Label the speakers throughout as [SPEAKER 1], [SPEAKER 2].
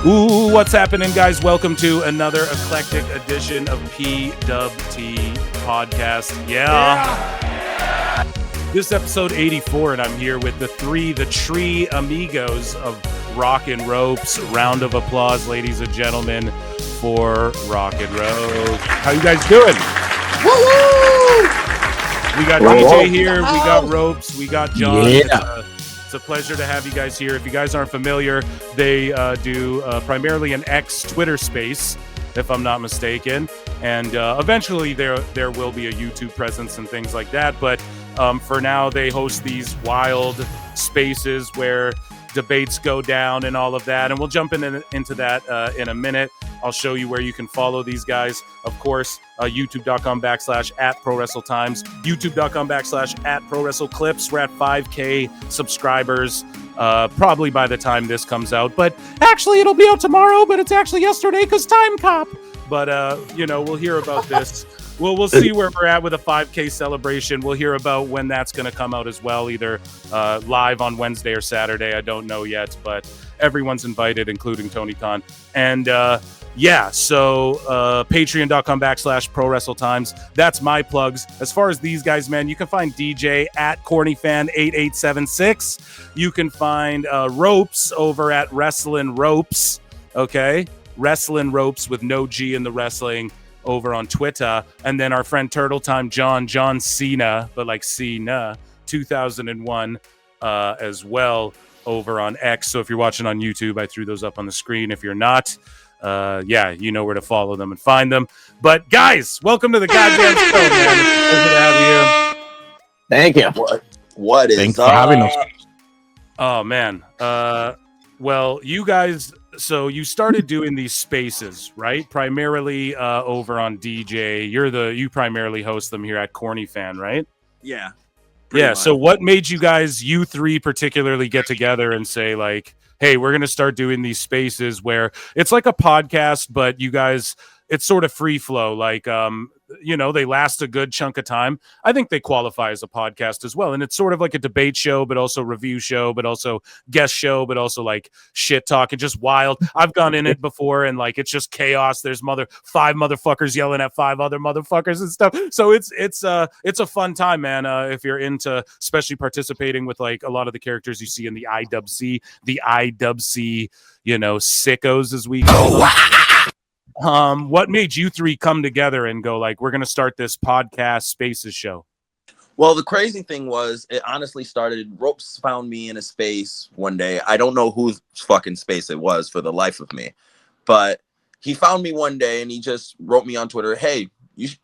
[SPEAKER 1] Ooh, what's happening, guys? Welcome to another eclectic edition of PWT Podcast. Yeah. This is episode 84, and I'm here with the tree amigos of Rock and Ropes. Round of applause, ladies and gentlemen, for Rock and Ropes. How you guys doing? Woo-hoo! We got DJ here, we got Ropes, we got John.
[SPEAKER 2] Yeah.
[SPEAKER 1] It's a pleasure to have you guys here. If you guys aren't familiar, they do primarily an X Twitter space, if I'm not mistaken. And eventually there will be a YouTube presence and things like that. But for now, they host these wild spaces where debates go down and all of that. And we'll jump into that in a minute. I'll show you where you can follow these guys. Of course, youtube.com/@prowrestletimes, youtube.com/@prowrestle clips. We're at 5K subscribers probably by the time this comes out. But actually, it'll be out tomorrow, but it's actually yesterday because time cop. But, we'll hear about this. We'll see where we're at with a 5K celebration. We'll hear about when that's going to come out as well, either live on Wednesday or Saturday. I don't know yet, but everyone's invited, including Tony Khan. And so patreon.com/prowrestletimes. That's my plugs. As far as these guys, man, you can find DJ at cornyfan8876. You can find Ropes over at Wrestlin' Ropes. Okay, Wrestlin' Ropes with no G in the wrestling over on Twitter. And then our friend Turtle Time John Cena, but like Cena 2001 as well over on X. So if you're watching on YouTube, I threw those up on the screen. If you're not, you know where to follow them and find them. But guys, welcome to the goddamn show, man. It's a pleasure to have you.
[SPEAKER 2] Thank you.
[SPEAKER 3] What is
[SPEAKER 2] Thanks for having us.
[SPEAKER 1] Oh man. Well, you guys, so you started doing these spaces, right? Primarily over on DJ. You primarily host them here at Corny Fan, right?
[SPEAKER 3] Yeah.
[SPEAKER 1] Yeah.
[SPEAKER 3] Much.
[SPEAKER 1] So what made you three particularly get together and say like, hey, we're going to start doing these spaces where it's like a podcast, but you guys, it's sort of free flow. Like, they last a good chunk of time. I think they qualify as a podcast as well. And it's sort of like a debate show, but also review show, but also guest show, but also like shit talk and just wild. I've gone in it before and like, it's just chaos. There's five motherfuckers yelling at five other motherfuckers and stuff. So it's a fun time, man. If you're into, especially participating with like a lot of the characters you see in the IWC, sickos as we call them. What made you three come together and go like, we're going to start this podcast spaces show?
[SPEAKER 3] Well, the crazy thing was, it honestly started, Ropes found me in a space one day. I don't know whose fucking space it was for the life of me, but he found me one day and he just wrote me on Twitter, hey,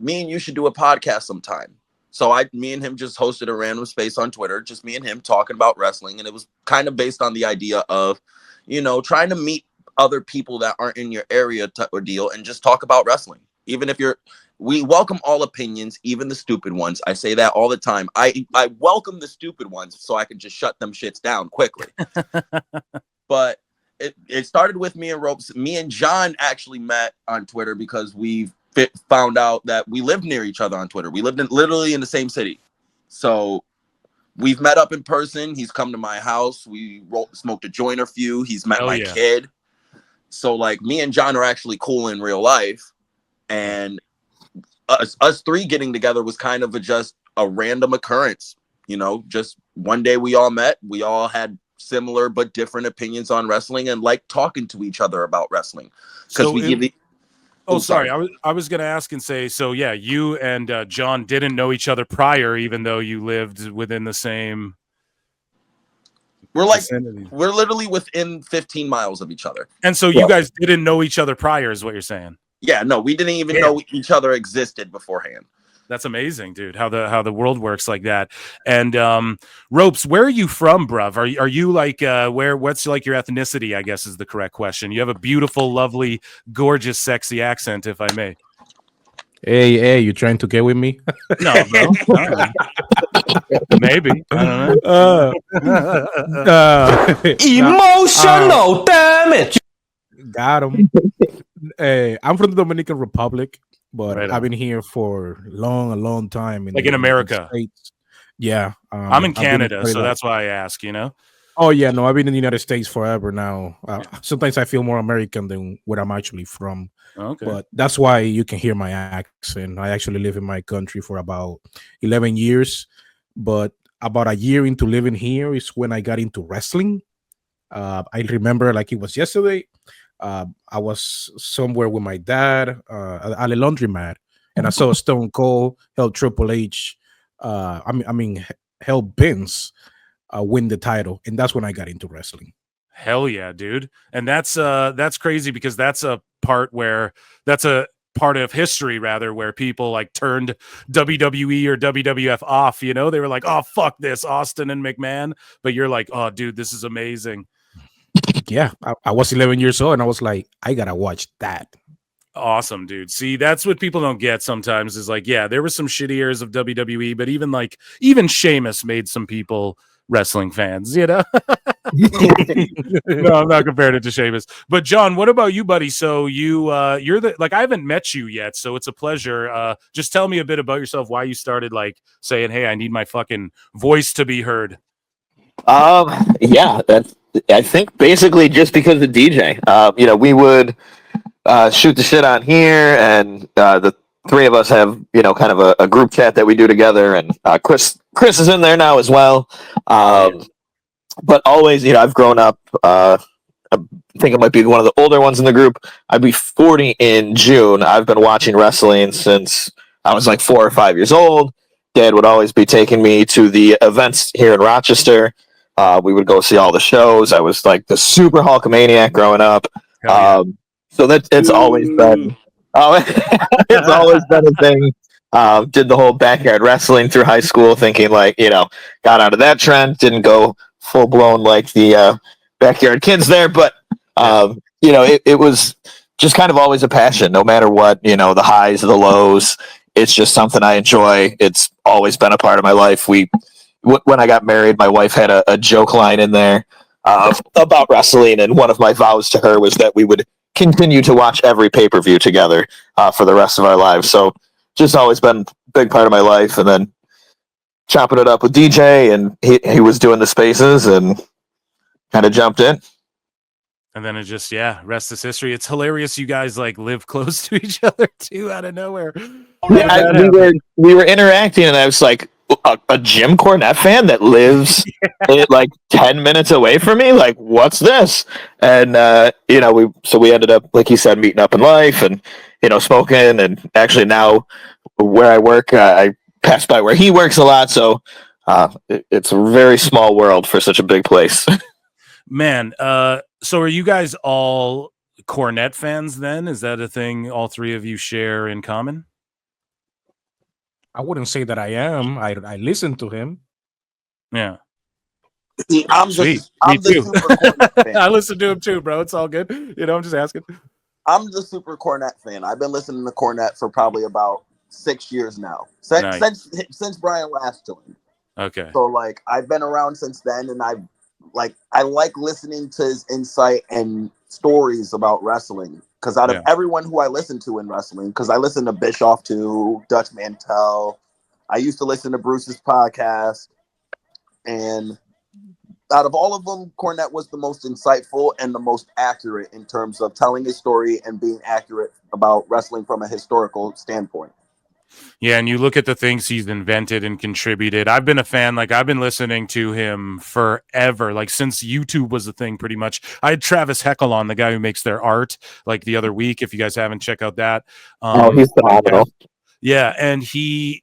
[SPEAKER 3] me and you should do a podcast sometime. So me and him just hosted a random space on Twitter, just me and him talking about wrestling. And it was kind of based on the idea of, trying to meet other people that aren't in your area or deal and just talk about wrestling. Even if we welcome all opinions, even the stupid ones. I say that all the time. I welcome the stupid ones so I can just shut them shits down quickly. But it started with me and Ropes. Me and John actually met on Twitter because we found out that we lived near each other on Twitter. We lived literally in the same city. So we've met up in person. He's come to my house. We smoked a joint or few. He's met my kid. So, like, me and John are actually cool in real life. And us three getting together was kind of just a random occurrence. Just one day we all met. We all had similar but different opinions on wrestling and like talking to each other about wrestling.
[SPEAKER 1] Sorry. I was going to ask and say, so, yeah, you and John didn't know each other prior, even though you lived within the same...
[SPEAKER 3] We're literally within 15 miles of each other.
[SPEAKER 1] And so you guys didn't know each other prior is what you're saying?
[SPEAKER 3] Yeah, no, we didn't even know each other existed beforehand.
[SPEAKER 1] That's amazing, dude, how the world works like that. And Ropes, where are you from, bruv? Are you like, what's like your ethnicity, I guess is the correct question. You have a beautiful, lovely, gorgeous, sexy accent, if I may.
[SPEAKER 2] Hey, you trying to get with me?
[SPEAKER 1] No, bro. Maybe. I don't know.
[SPEAKER 2] Emotional damage. Got him. Hey, I'm from the Dominican Republic, but I've been here for a long time.
[SPEAKER 1] In America.
[SPEAKER 2] States. Yeah.
[SPEAKER 1] I'm in Canada, so that's why I ask,
[SPEAKER 2] Oh yeah, no, I've been in the United States forever now. Sometimes I feel more American than where I'm actually from.
[SPEAKER 1] Okay.
[SPEAKER 2] But that's why you can hear my accent. I actually live in my country for about 11 years, but about a year into living here is when I got into wrestling. I remember like it was yesterday. I was somewhere with my dad at a laundromat, and I saw Stone Cold help Triple H. Help Vince win the title, and that's when I got into wrestling.
[SPEAKER 1] Hell yeah, dude. And that's crazy because that's a part of history rather where people like turned WWE or WWF off, you know? They were like, "Oh, fuck this, Austin and McMahon." But you're like, "Oh, dude, this is amazing."
[SPEAKER 2] Yeah, I was 11 years old and I was like, I got to watch that.
[SPEAKER 1] Awesome, dude. See, that's what people don't get sometimes is like, yeah, there were some shitty years of WWE, but even Sheamus made some people wrestling fans, you know? No, I'm not comparing it to Sheamus. But John, what about you, buddy? So you're I haven't met you yet, so it's a pleasure. Just tell me a bit about yourself, why you started like saying, "Hey, I need my fucking voice to be heard."
[SPEAKER 4] Yeah, I think basically just because of Deejay. We would shoot the shit on here, and the three of us have kind of a group chat that we do together, and Chris is in there now as well. But always, I've grown up. I think I might be one of the older ones in the group. I'd be 40 in June. I've been watching wrestling since I was like 4 or 5 years old. Dad would always be taking me to the events here in Rochester. We would go see all the shows. I was like the super Hulkamaniac growing up. So it's always been it's always been a thing. Did the whole backyard wrestling through high school, thinking like, got out of that trend, didn't go full blown like the backyard kids there, but it was just kind of always a passion, no matter what, the highs, the lows. It's just something I enjoy. It's always been a part of my life. When I got married, my wife had a joke line in there about wrestling, and one of my vows to her was that we would continue to watch every pay-per-view together for the rest of our lives. So just always been a big part of my life. And then chopping it up with Deejay, and he was doing the spaces and kind of jumped in.
[SPEAKER 1] And then it just, rest is history. It's hilarious you guys like live close to each other too out of nowhere.
[SPEAKER 4] We were interacting, and I was like, a Jim Cornette fan that lives like 10 minutes away from me? Like, what's this? And we ended up, like he said, meeting up in life and smoking. And actually now where I work, I pass by where he works a lot, so it's a very small world for such a big place.
[SPEAKER 1] Man, so are you guys all Cornette fans then? Is that a thing all three of you share in common?
[SPEAKER 2] I wouldn't say that I am. I listen to him.
[SPEAKER 1] Yeah.
[SPEAKER 3] See, I'm the super Cornette fan.
[SPEAKER 1] I listen to him too, bro. It's all good. I'm just asking.
[SPEAKER 3] I'm the super Cornette fan. I've been listening to Cornette for probably about 6 years now. Since Brian last joined.
[SPEAKER 1] Okay.
[SPEAKER 3] So like I've been around since then, and I like listening to his insight and stories about wrestling. Because out of everyone who I listen to in wrestling, because I listen to Bischoff too, Dutch Mantel, I used to listen to Bruce's podcast, and out of all of them, Cornette was the most insightful and the most accurate in terms of telling his story and being accurate about wrestling from a historical standpoint.
[SPEAKER 1] Yeah, and you look at the things he's invented and contributed. I've been a fan. Like, I've been listening to him forever, like since YouTube was a thing pretty much. I had Travis Heckel on, the guy who makes their art, like the other week, if you guys haven't checked out that.
[SPEAKER 4] He's phenomenal.
[SPEAKER 1] Yeah, and we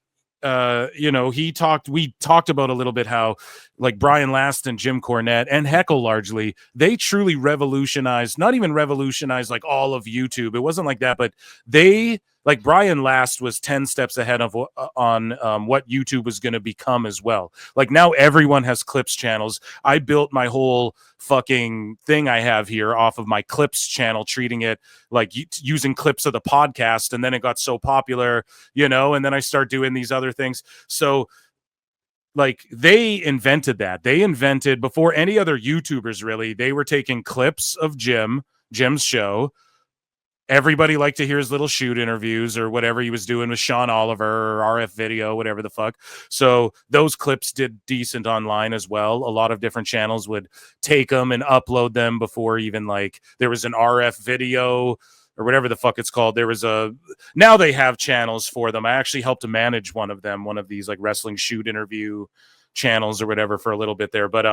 [SPEAKER 1] talked about a little bit how like Brian Last and Jim Cornette and Heckel largely, they truly revolutionized, not even revolutionized like all of YouTube. It wasn't like that, but like Brian Last was 10 steps ahead of on what YouTube was going to become as well. Like now everyone has Clips channels. I built my whole fucking thing I have here off of my Clips channel, treating it like using clips of the podcast. And then it got so popular, and then I start doing these other things. So like they invented that. They invented before any other YouTubers really, they were taking clips of Jim's show everybody liked to hear his little shoot interviews or whatever he was doing with Sean Oliver or RF Video, whatever the fuck. So those clips did decent online as well. A lot of different channels would take them and upload them before even like there was an RF Video or whatever the fuck it's called. Now they have channels for them. I actually helped to manage one of these like wrestling shoot interview channels or whatever for a little bit there. But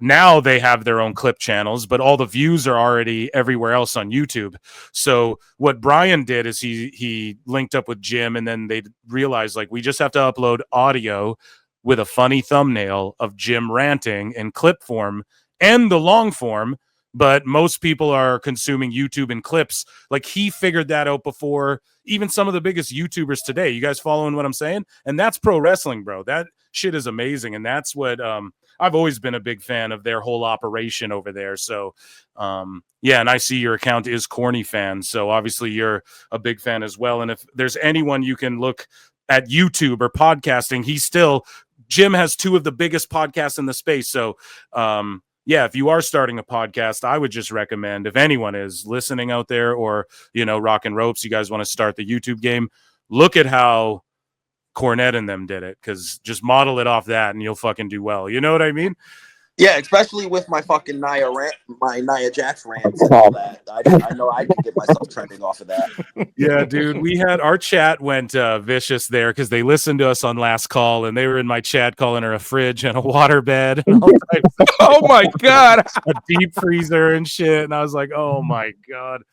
[SPEAKER 1] now they have their own clip channels, but all the views are already everywhere else on YouTube. So what Brian did is he linked up with Jim, and then they realized like we just have to upload audio with a funny thumbnail of Jim ranting in clip form and the long form. But most people are consuming YouTube and clips. Like he figured that out before even some of the biggest YouTubers today. You guys following what I'm saying? And that's pro wrestling, bro. That shit is amazing. And that's what I've always been a big fan of their whole operation over there. So yeah, and I see your account is Corny Fan. So obviously you're a big fan as well. And if there's anyone you can look at YouTube or podcasting, Jim has two of the biggest podcasts in the space. So yeah, if you are starting a podcast, I would just recommend, if anyone is listening out there or, Rockin' Ropes, you guys want to start the YouTube game, look at how Cornette and them did it, because just model it off that and you'll fucking do well. You know what I mean?
[SPEAKER 3] Yeah, especially with my fucking Nia Jax rants and all that. I know I can get myself trending off of that.
[SPEAKER 1] Yeah, dude. Our chat went vicious there because they listened to us on last call and they were in my chat calling her a fridge and a waterbed and all types of
[SPEAKER 2] Oh my God.
[SPEAKER 1] a deep freezer and shit. And I was like, oh my God.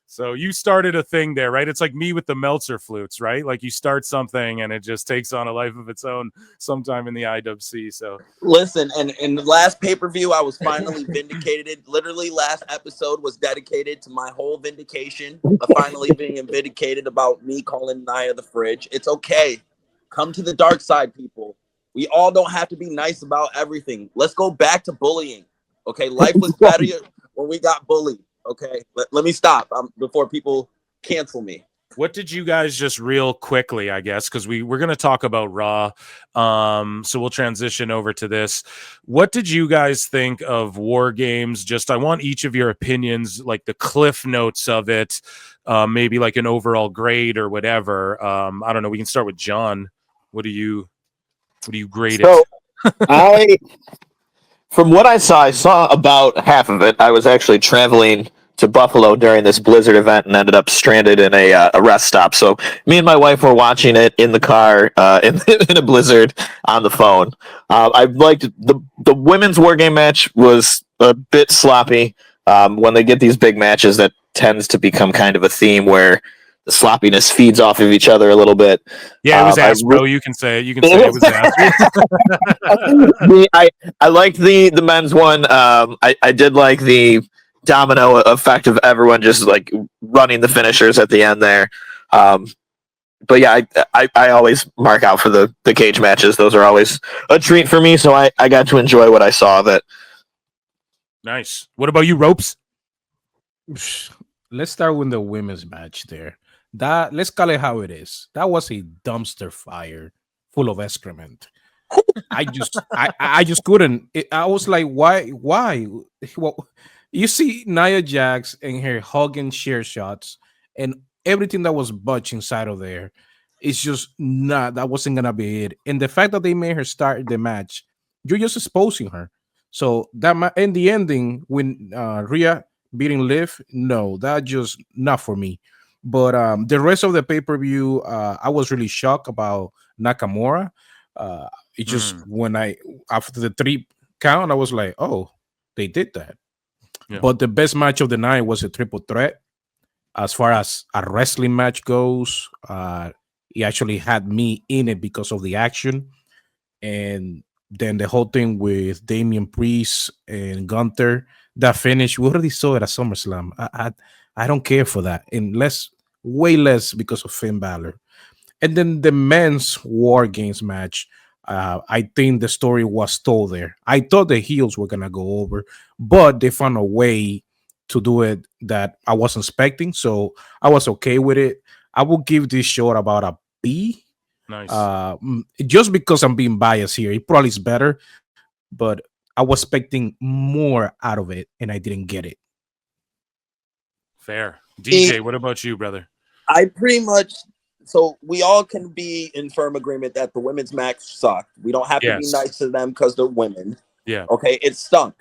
[SPEAKER 1] So you started a thing there, right? It's like me with the Meltzer flutes, right? Like you start something and it just takes on a life of its own sometime in the IWC. So
[SPEAKER 3] listen, and in the last pay-per-view, I was finally vindicated. Literally, last episode was dedicated to my whole vindication of finally being vindicated about me calling Nia the fridge. It's okay. Come to the dark side, people. We all don't have to be nice about everything. Let's go back to bullying. Okay, life was better when we got bullied. Okay, let me stop before people cancel me.
[SPEAKER 1] What did you guys just real quickly, I guess, because we're going to talk about Raw. So we'll transition over to this. What did you guys think of War Games? Just I want each of your opinions, like the cliff notes of it, maybe like an overall grade or whatever. I don't know. We can start with John. What do you grade it?
[SPEAKER 4] From what I saw about half of it. I was actually traveling to Buffalo during this Blizzard event and ended up stranded in a rest stop. So me and my wife were watching it in the car in a blizzard on the phone. I liked the women's War Game match was a bit sloppy. When they get these big matches, that tends to become kind of a theme where the sloppiness feeds off of each other a little bit.
[SPEAKER 1] Yeah, it was ass, bro. You can say it. You can say it was ass.
[SPEAKER 4] I liked the men's one. I did like the domino effect of everyone just like running the finishers at the end there. But yeah, I always mark out for the cage matches. Those are always a treat for me. So I got to enjoy what I saw of it.
[SPEAKER 1] Nice. What about you, Ropes?
[SPEAKER 2] Let's start with the women's match there. Let's call it how it is. That was a dumpster fire full of excrement. I just couldn't. I was like, why? Well, you see Nia Jax and her hugging share shots and everything that was butch inside of there. It's just not. That wasn't gonna be it. And the fact that they made her start the match, you're just exposing her. So that in the ending when Rhea beating Liv, no, that just not for me. But the rest of the pay-per-view, I was really shocked about Nakamura. It just when after the 3 count, I was like, oh, they did that. Yeah. But the best match of the night was a triple threat. As far as a wrestling match goes, he actually had me in it because of the action. And then the whole thing with Damian Priest and Gunther, that finish, we already saw it at SummerSlam. I don't care for that. And way less because of Finn Balor. And then the men's War Games match, I think the story was told there. I thought the heels were going to go over, but they found a way to do it that I wasn't expecting. So I was okay with it. I will give this show about a B.
[SPEAKER 1] Nice.
[SPEAKER 2] Just because I'm being biased here. It probably is better, but I was expecting more out of it, and I didn't get it.
[SPEAKER 1] Fair. DJ, what about you, brother?
[SPEAKER 3] I pretty much, so we all can be in firm agreement that the women's match sucked. We don't have to be nice to them because they're women.
[SPEAKER 1] Yeah.
[SPEAKER 3] Okay, it stunk.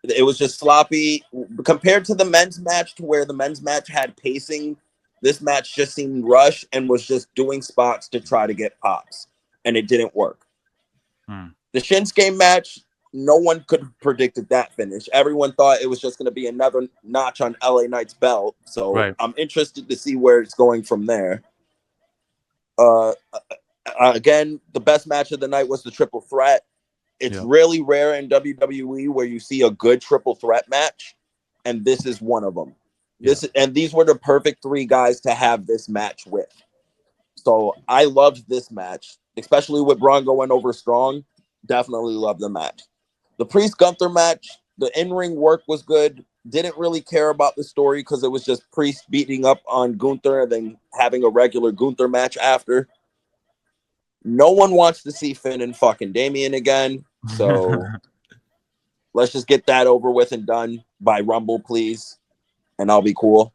[SPEAKER 3] It was just sloppy compared to the men's match, to where the men's match had pacing. This match just seemed rushed and was just doing spots to try to get pops, and it didn't work. The Shinsuke match, no one could have predicted that finish. Everyone thought it was just going to be another notch on LA Knight's belt. So I'm interested to see where it's going from there. Again, the best match of the night was the triple threat. It's really rare in WWE where you see a good triple threat match, and this is one of them. These were the perfect three guys to have this match with. So I loved this match, especially with Braun going over strong. Definitely loved the match. The Priest Gunther match, the in-ring work was good. Didn't really care about the story because it was just Priest beating up on Gunther and then having a regular Gunther match after. No one wants to see Finn and fucking Damian again. So let's just get that over with and done by Rumble, please. And I'll be cool.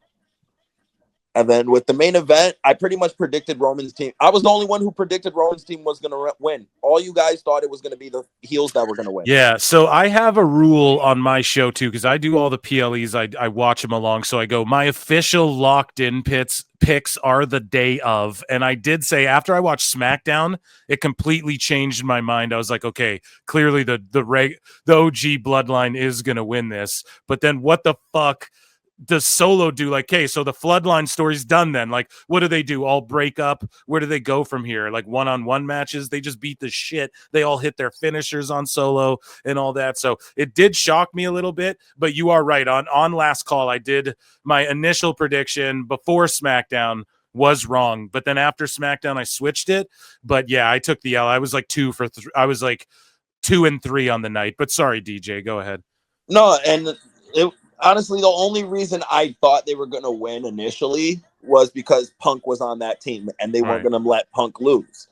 [SPEAKER 3] And then with the main event, I pretty much predicted Roman's team. I was the only one who predicted Roman's team was going to win. All you guys thought it was going to be the heels that were going to win.
[SPEAKER 1] Yeah, so I have a rule on my show, too, because I do all the PLEs. I watch them along. So I go, my official locked-in picks are the day of. And I did say, after I watched SmackDown, it completely changed my mind. I was like, okay, clearly the OG bloodline is going to win this. But then what the fuck does Solo do? Like, hey, so the Floodline story's done then. Like, what do they do? All break up? Where do they go from here? Like, one-on-one matches? They just beat the shit. They all hit their finishers on Solo and all that. So it did shock me a little bit, but you are right. On last call, I did my initial prediction before SmackDown was wrong, but then after SmackDown, I switched it. But yeah, I took the L. I was like 2 for 3. I was like 2 and 3 on the night. But sorry, DJ, go ahead.
[SPEAKER 3] No, and honestly, the only reason I thought they were going to win initially was because Punk was on that team and they weren't going to let Punk lose.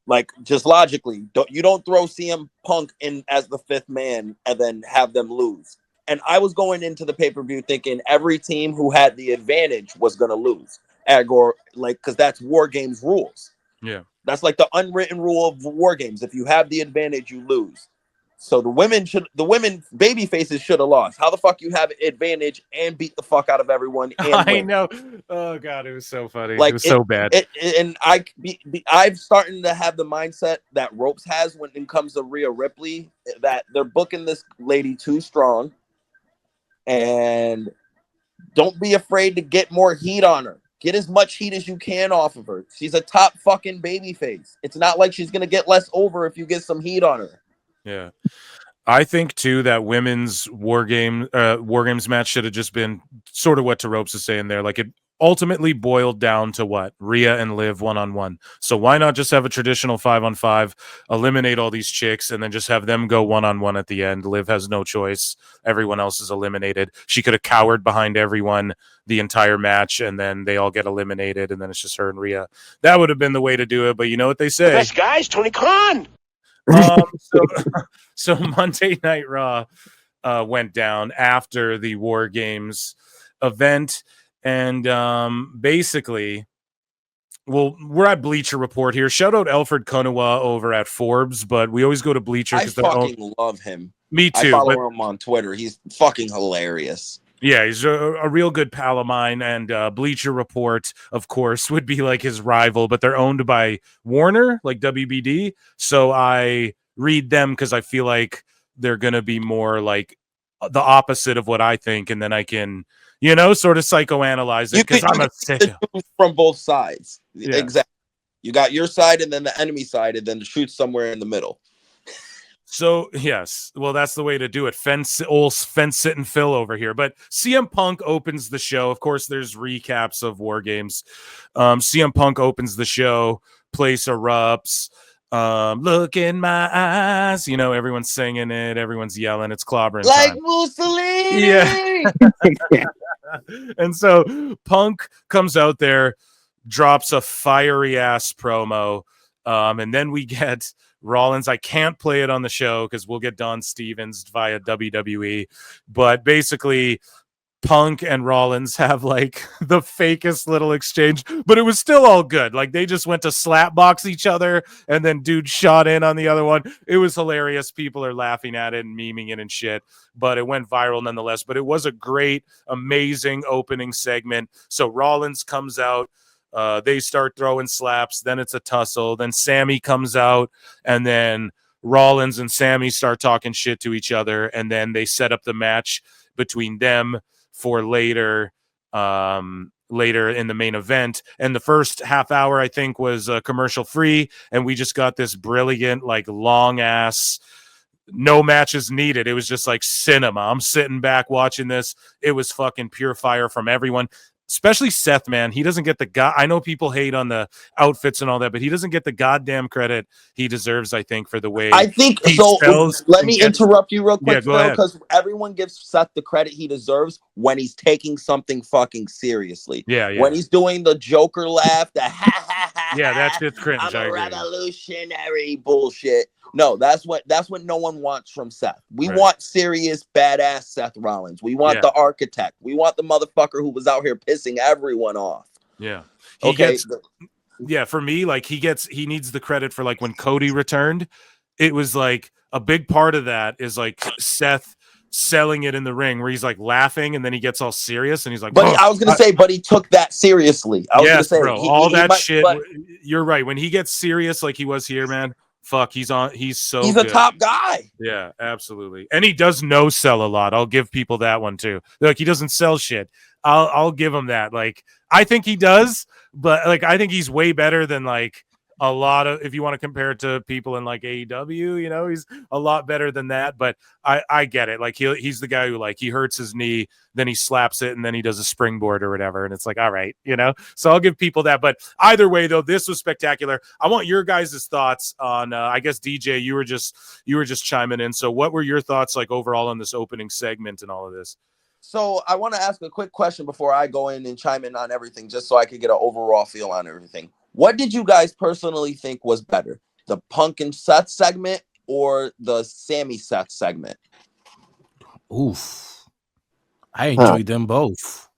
[SPEAKER 3] Like, just logically, you don't throw CM Punk in as the fifth man and then have them lose. And I was going into the pay-per-view thinking every team who had the advantage was going to lose. Because that's War Games rules.
[SPEAKER 1] Yeah.
[SPEAKER 3] That's like the unwritten rule of War Games. If you have the advantage, you lose. So the women baby faces should have lost. How the fuck you have advantage and beat the fuck out of everyone? And
[SPEAKER 1] I know. Oh god, it was so funny.
[SPEAKER 3] Like,
[SPEAKER 1] it was so bad.
[SPEAKER 3] I'm starting to have the mindset that Ropes has when it comes to Rhea Ripley, that they're booking this lady too strong, and don't be afraid to get more heat on her. Get as much heat as you can off of her. She's a top fucking baby face. It's not like she's gonna get less over if you get some heat on her.
[SPEAKER 1] Yeah. I think too that women's War Games match should have just been sort of what Ropes is saying there. Like, it ultimately boiled down to what? Rhea and Liv 1-on-1. So why not just have a traditional 5-on-5, eliminate all these chicks, and then just have them go 1-on-1 at the end? Liv has no choice. Everyone else is eliminated. She could have cowered behind everyone the entire match, and then they all get eliminated, and then it's just her and Rhea. That would have been the way to do it, but you know what they say.
[SPEAKER 5] Best guys, Tony Khan.
[SPEAKER 1] So Monday Night Raw went down after the War Games event, and basically, well, we're at Bleacher Report here. Shout out Alfred Konuwa over at Forbes, but we always go to Bleacher because
[SPEAKER 3] I fucking love him.
[SPEAKER 1] Me too.
[SPEAKER 3] I follow him on Twitter. He's fucking hilarious.
[SPEAKER 1] Yeah, he's a real good pal of mine, and Bleacher Report, of course, would be like his rival, but they're owned by Warner, like WBD. So I read them because I feel like they're going to be more like the opposite of what I think, and then I can, sort of psychoanalyze it because I'm a sicko.
[SPEAKER 3] From both sides.
[SPEAKER 1] Yeah.
[SPEAKER 3] Exactly. You got your side and then the enemy side, and then shoot somewhere in the middle.
[SPEAKER 1] So, yes, well, that's the way to do it. Fence sit and Phil over here. But CM Punk opens the show. Of course, there's recaps of War Games. CM Punk opens the show. Place erupts. Look in my eyes. Everyone's singing it. Everyone's yelling. It's clobbering
[SPEAKER 3] like
[SPEAKER 1] time.
[SPEAKER 3] Mussolini.
[SPEAKER 1] Yeah. And so Punk comes out there, drops a fiery ass promo. And then we get Rollins. I can't play it on the show because we'll get Don Stevens via WWE. But basically, Punk and Rollins have like the fakest little exchange, but it was still all good. Like they just went to slap box each other and then dude shot in on the other one. It was hilarious. People are laughing at it and memeing it and shit, but it went viral nonetheless. But it was a great, amazing opening segment. So Rollins comes out, they start throwing slaps, then it's a tussle, then Sami comes out, and then Rollins and Sami start talking shit to each other, and then they set up the match between them for later in the main event. And the first half hour, I think, was commercial free, and we just got this brilliant, like, long ass, no matches needed. It was just like cinema. I'm sitting back watching this. It was fucking pure fire from everyone, especially Seth, man. He doesn't get the I know people hate on the outfits and all that, but he doesn't get the goddamn credit he deserves, I think, for the way
[SPEAKER 3] I think
[SPEAKER 1] he
[SPEAKER 3] so.
[SPEAKER 1] sells
[SPEAKER 3] Let
[SPEAKER 1] and
[SPEAKER 3] me
[SPEAKER 1] gets-
[SPEAKER 3] interrupt you real quick,
[SPEAKER 1] Yeah, go ahead.
[SPEAKER 3] because everyone gives Seth the credit he deserves when he's taking something fucking seriously.
[SPEAKER 1] Yeah.
[SPEAKER 3] When he's doing the Joker laugh, the ha ha ha.
[SPEAKER 1] Yeah, that
[SPEAKER 3] ha,
[SPEAKER 1] shit's cringe.
[SPEAKER 3] I'm
[SPEAKER 1] I
[SPEAKER 3] a
[SPEAKER 1] agree.
[SPEAKER 3] revolutionary bullshit. No, that's what no one wants from Seth. We
[SPEAKER 1] Right.
[SPEAKER 3] want serious, badass Seth Rollins. We want
[SPEAKER 1] Yeah.
[SPEAKER 3] the architect. We want the motherfucker who was out here pissing everyone off.
[SPEAKER 1] Yeah.
[SPEAKER 3] Okay.
[SPEAKER 1] Yeah, for me, like he needs the credit for like when Cody returned. It was like a big part of that is like Seth selling it in the ring where he's like laughing and then he gets all serious and he's like,
[SPEAKER 3] But
[SPEAKER 1] "Oh,
[SPEAKER 3] I was gonna say, but he took that seriously. I was
[SPEAKER 1] yes,
[SPEAKER 3] gonna say,
[SPEAKER 1] bro, all that shit."
[SPEAKER 3] but
[SPEAKER 1] You're right. When he gets serious like he was here, man, fuck, he's so
[SPEAKER 3] he's
[SPEAKER 1] good.
[SPEAKER 3] a top guy.
[SPEAKER 1] Yeah, absolutely. And he does no sell a lot. I'll give people that one too. Like he doesn't sell shit. I'll give him that. Like I think he does, but like I think he's way better than like a lot of, if you want to compare it to people in like AEW, you know, he's a lot better than that. But I get it. Like he's the guy who like he hurts his knee, then he slaps it, and then he does a springboard or whatever, and it's like, all right, you know. So I'll give people that. But either way, though, this was spectacular. I want your guys' thoughts on. I guess Deejay, you were just chiming in. So what were your thoughts like overall on this opening segment and all of this?
[SPEAKER 3] So I want to ask a quick question before I go in and chime in on everything, just so I could get an overall feel on everything. What did you guys personally think was better, the Punk and Seth segment or the Sami Seth segment?
[SPEAKER 2] Oof. I enjoyed them both.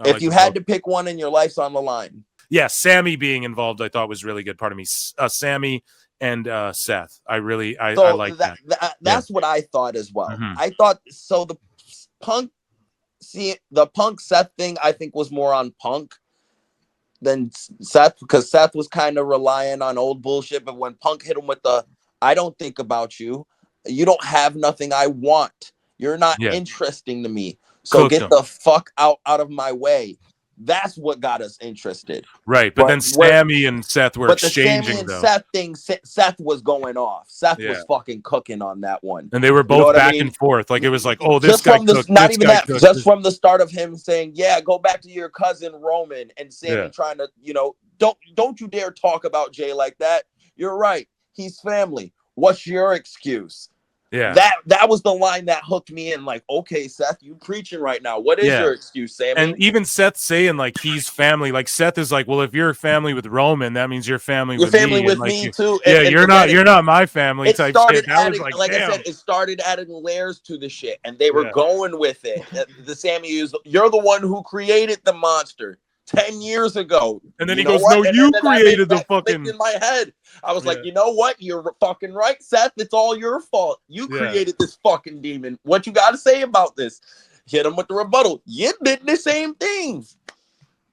[SPEAKER 3] If you had to pick one and your life's on the line.
[SPEAKER 1] Yeah, Sami being involved, I thought was really good. Part of me, Sami and Seth. I like that.
[SPEAKER 3] That's what I thought as well.
[SPEAKER 1] Mhm.
[SPEAKER 3] I thought so. The Punk Seth thing, I think, was more on Punk than Seth, because Seth was kind of relying on old bullshit. But when Punk hit him with the "I don't think about you, you don't have nothing I want, you're not interesting to me, so
[SPEAKER 1] Cooked
[SPEAKER 3] get
[SPEAKER 1] him.
[SPEAKER 3] the fuck out of my way," that's what got us interested.
[SPEAKER 1] Right, but then Sami and Seth were exchanging,
[SPEAKER 3] the Sami and
[SPEAKER 1] though.
[SPEAKER 3] Seth thing, Seth was going off. Seth
[SPEAKER 1] Yeah.
[SPEAKER 3] was fucking cooking on that one.
[SPEAKER 1] And they were both back and forth. Like it was like, oh, this
[SPEAKER 3] Just
[SPEAKER 1] guy
[SPEAKER 3] from the
[SPEAKER 1] cooked,
[SPEAKER 3] not
[SPEAKER 1] this
[SPEAKER 3] even
[SPEAKER 1] guy
[SPEAKER 3] that,
[SPEAKER 1] cooked.
[SPEAKER 3] just from the start of him saying, "Yeah, go back to your cousin Roman," and Sami
[SPEAKER 1] Yeah.
[SPEAKER 3] trying to, don't you dare talk about Jay like that. You're right. He's family. What's your excuse?
[SPEAKER 1] Yeah.
[SPEAKER 3] That was the line that hooked me in. Like, okay, Seth, you preaching right now. What is your excuse, Sami?
[SPEAKER 1] And even Seth saying like he's family. Like Seth is like, well, if you're family with Roman, that means you're family with me.
[SPEAKER 3] with
[SPEAKER 1] like,
[SPEAKER 3] me too.
[SPEAKER 1] Yeah,
[SPEAKER 3] and
[SPEAKER 1] you're not my family type shit. That was like damn.
[SPEAKER 3] I said, it started adding layers to the shit, and they were going with it. The Sami is, you're the one who created the monster 10 years ago.
[SPEAKER 1] And then
[SPEAKER 3] You
[SPEAKER 1] he
[SPEAKER 3] know
[SPEAKER 1] goes,
[SPEAKER 3] what?
[SPEAKER 1] no,
[SPEAKER 3] And
[SPEAKER 1] you
[SPEAKER 3] then
[SPEAKER 1] created the
[SPEAKER 3] that
[SPEAKER 1] fucking.
[SPEAKER 3] clicked in my head. I was like, you know what? You're fucking right, Seth. It's all your fault. You created this fucking demon. What you got to say about this? Hit him with the rebuttal. You did the same thing.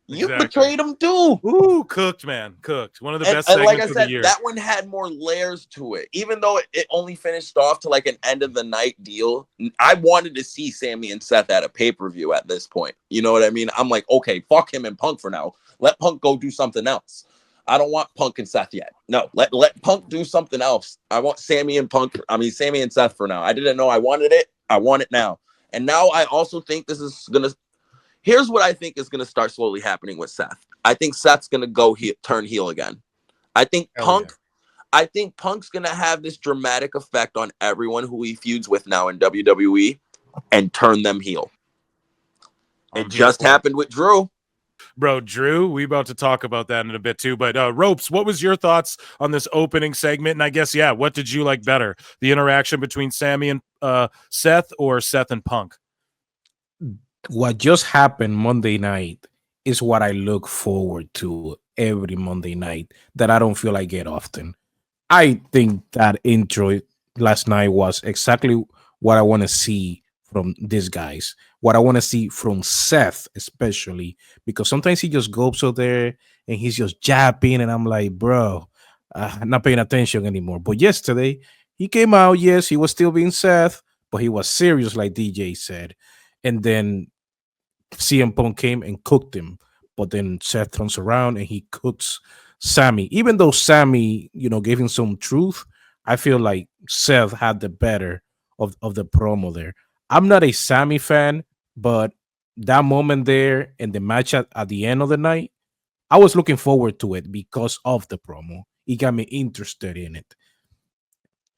[SPEAKER 3] You betrayed him too.
[SPEAKER 1] Ooh, cooked, man. Cooked. One of the best
[SPEAKER 3] and
[SPEAKER 1] segments
[SPEAKER 3] like I
[SPEAKER 1] of
[SPEAKER 3] said,
[SPEAKER 1] the year.
[SPEAKER 3] that one had more layers to it. Even though it only finished off to like an end of the night deal, I wanted to see Sami and Seth at a pay-per-view at this point. You know what I mean? I'm like, okay, fuck him and Punk for now. Let Punk go do something else. I don't want Punk and Seth yet. No, let Punk do something else. I want Sami and Seth for now. I didn't know I wanted it. I want it now. And now I also think this is going to, here's what I think is going to start slowly happening with Seth. I think Seth's going to turn heel again. I think Punk's going to have this dramatic effect on everyone who he feuds with now in WWE and turn them heel. It just happened with Drew.
[SPEAKER 1] Bro, Drew, we about to talk about that in a bit too. But Ropes, what was your thoughts on this opening segment? And I guess, what did you like better? The interaction between Sami and Seth, or Seth and Punk?
[SPEAKER 2] what just happened Monday night is what I look forward to every Monday night that I don't feel I get often. I think that intro last night was exactly what I want to see from these guys. What I want to see from Seth, especially because sometimes he just goes up there and he's just jabbing, and I'm like, bro, I'm not paying attention anymore. But yesterday he came out. Yes, he was still being Seth, but he was serious, like DJ said. And then CM Punk came and cooked him. But then Seth turns around and he cooks Sammy. Even though Sammy, gave him some truth, I feel like Seth had the better of the promo there. I'm not a Sammy fan, but that moment there and the match at the end of the night, I was looking forward to it because of the promo. It got me interested in it.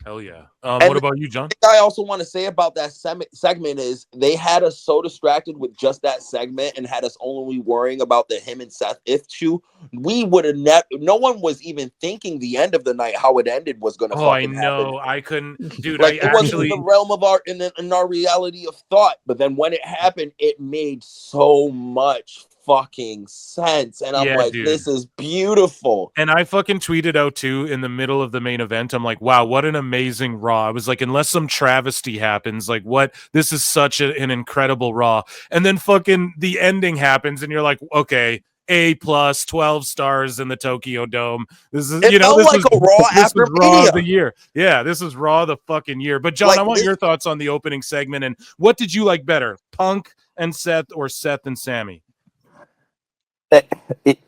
[SPEAKER 1] Hell yeah.
[SPEAKER 3] And
[SPEAKER 1] What about you, John?
[SPEAKER 3] I also want to say about that segment is they had us so distracted with just that segment and had us only worrying about the him and Seth issue. We would have no one was even thinking the end of the night, how it ended, was going to fucking happen.
[SPEAKER 1] I couldn't, dude.
[SPEAKER 3] Like,
[SPEAKER 1] I
[SPEAKER 3] it wasn't in the realm of our in our reality of thought. But then when it happened, it made so much fucking sense, and I'm like,
[SPEAKER 1] dude.
[SPEAKER 3] this is beautiful.
[SPEAKER 1] And I fucking tweeted out too in the middle of the main event. I'm like, wow, what an amazing Raw. I was like, unless some travesty happens, like, what? This is such an incredible Raw. And then fucking the ending happens, and you're like, okay, A+, 12 stars in the Tokyo Dome. This is,
[SPEAKER 3] It felt
[SPEAKER 1] this
[SPEAKER 3] like
[SPEAKER 1] is
[SPEAKER 3] a Raw
[SPEAKER 1] this
[SPEAKER 3] after
[SPEAKER 1] is Raw
[SPEAKER 3] Mania.
[SPEAKER 1] of the year. Yeah, this is Raw the fucking year. But John,
[SPEAKER 3] Like,
[SPEAKER 1] I want your thoughts on the opening segment, and what did you like better, Punk and Seth or Seth and Sami?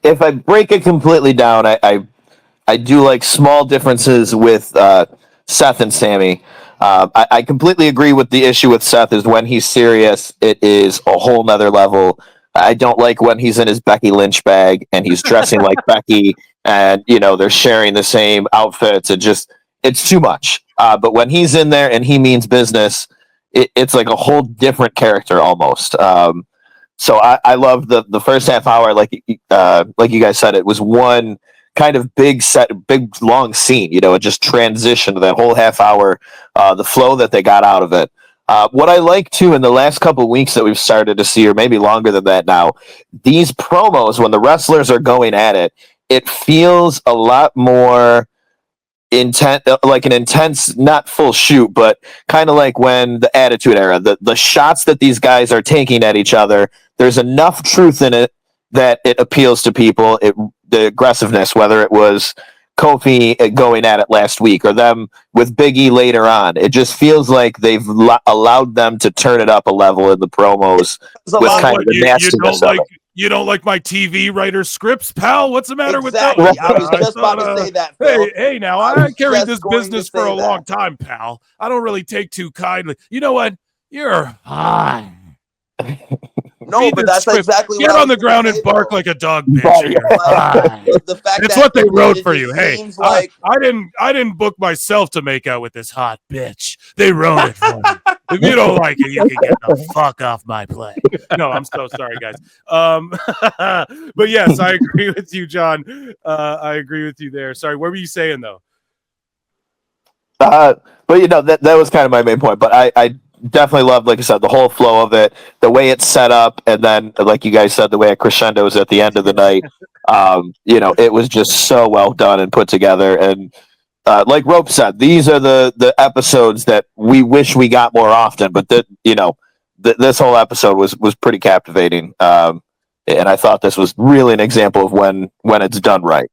[SPEAKER 4] If I break it completely down, I do like small differences with Seth and Sami. I completely agree with the issue with Seth is when he's serious, it is a whole nother level. I don't like when he's in his Becky Lynch bag and he's dressing like Becky and, they're sharing the same outfits. It's too much. But when he's in there and he means business, it's like a whole different character almost. So I love the first half hour, like you guys said, it was one kind of big long scene. It just transitioned that whole half hour, the flow that they got out of it. What I like too in the last couple of weeks that we've started to see, or maybe longer than that now, these promos when the wrestlers are going at it, it feels a lot more intent, like an intense, not full shoot, but kind of like when the Attitude Era, the shots that these guys are taking at each other, there's enough truth in it that it appeals to people. The aggressiveness, whether it was Kofi going at it last week or them with Big E later on, it just feels like they've allowed them to turn it up a level in the promos with kind of the nastiness of it.
[SPEAKER 1] You don't like my TV writer scripts, pal? What's the matter with those?
[SPEAKER 3] I was just about to say that, Phil.
[SPEAKER 1] Hey, now I carried this business for a long time, pal. I don't really take too kindly. You know what? You're hot.
[SPEAKER 3] No, but that's exactly
[SPEAKER 1] Get
[SPEAKER 3] what
[SPEAKER 1] on the ground and bark like a dog, bitch.
[SPEAKER 3] The fact
[SPEAKER 1] it's
[SPEAKER 3] that
[SPEAKER 1] what they wrote for you. Hey,
[SPEAKER 3] like...
[SPEAKER 1] I didn't book myself to make out with this hot bitch. They wrote it for me. If you don't like it, you can get the fuck off my play. No, I'm so sorry, guys. But yes, I agree with you, John. I agree with you there. Sorry, what were you saying though?
[SPEAKER 4] But that was kind of my main point. But I definitely loved, like I said, the whole flow of it, the way it's set up, and then, like you guys said, the way it crescendos at the end of the night. It was just so well done and put together. And like Rope said, these are the episodes that we wish we got more often. But this whole episode was pretty captivating, and I thought this was really an example of when it's done right.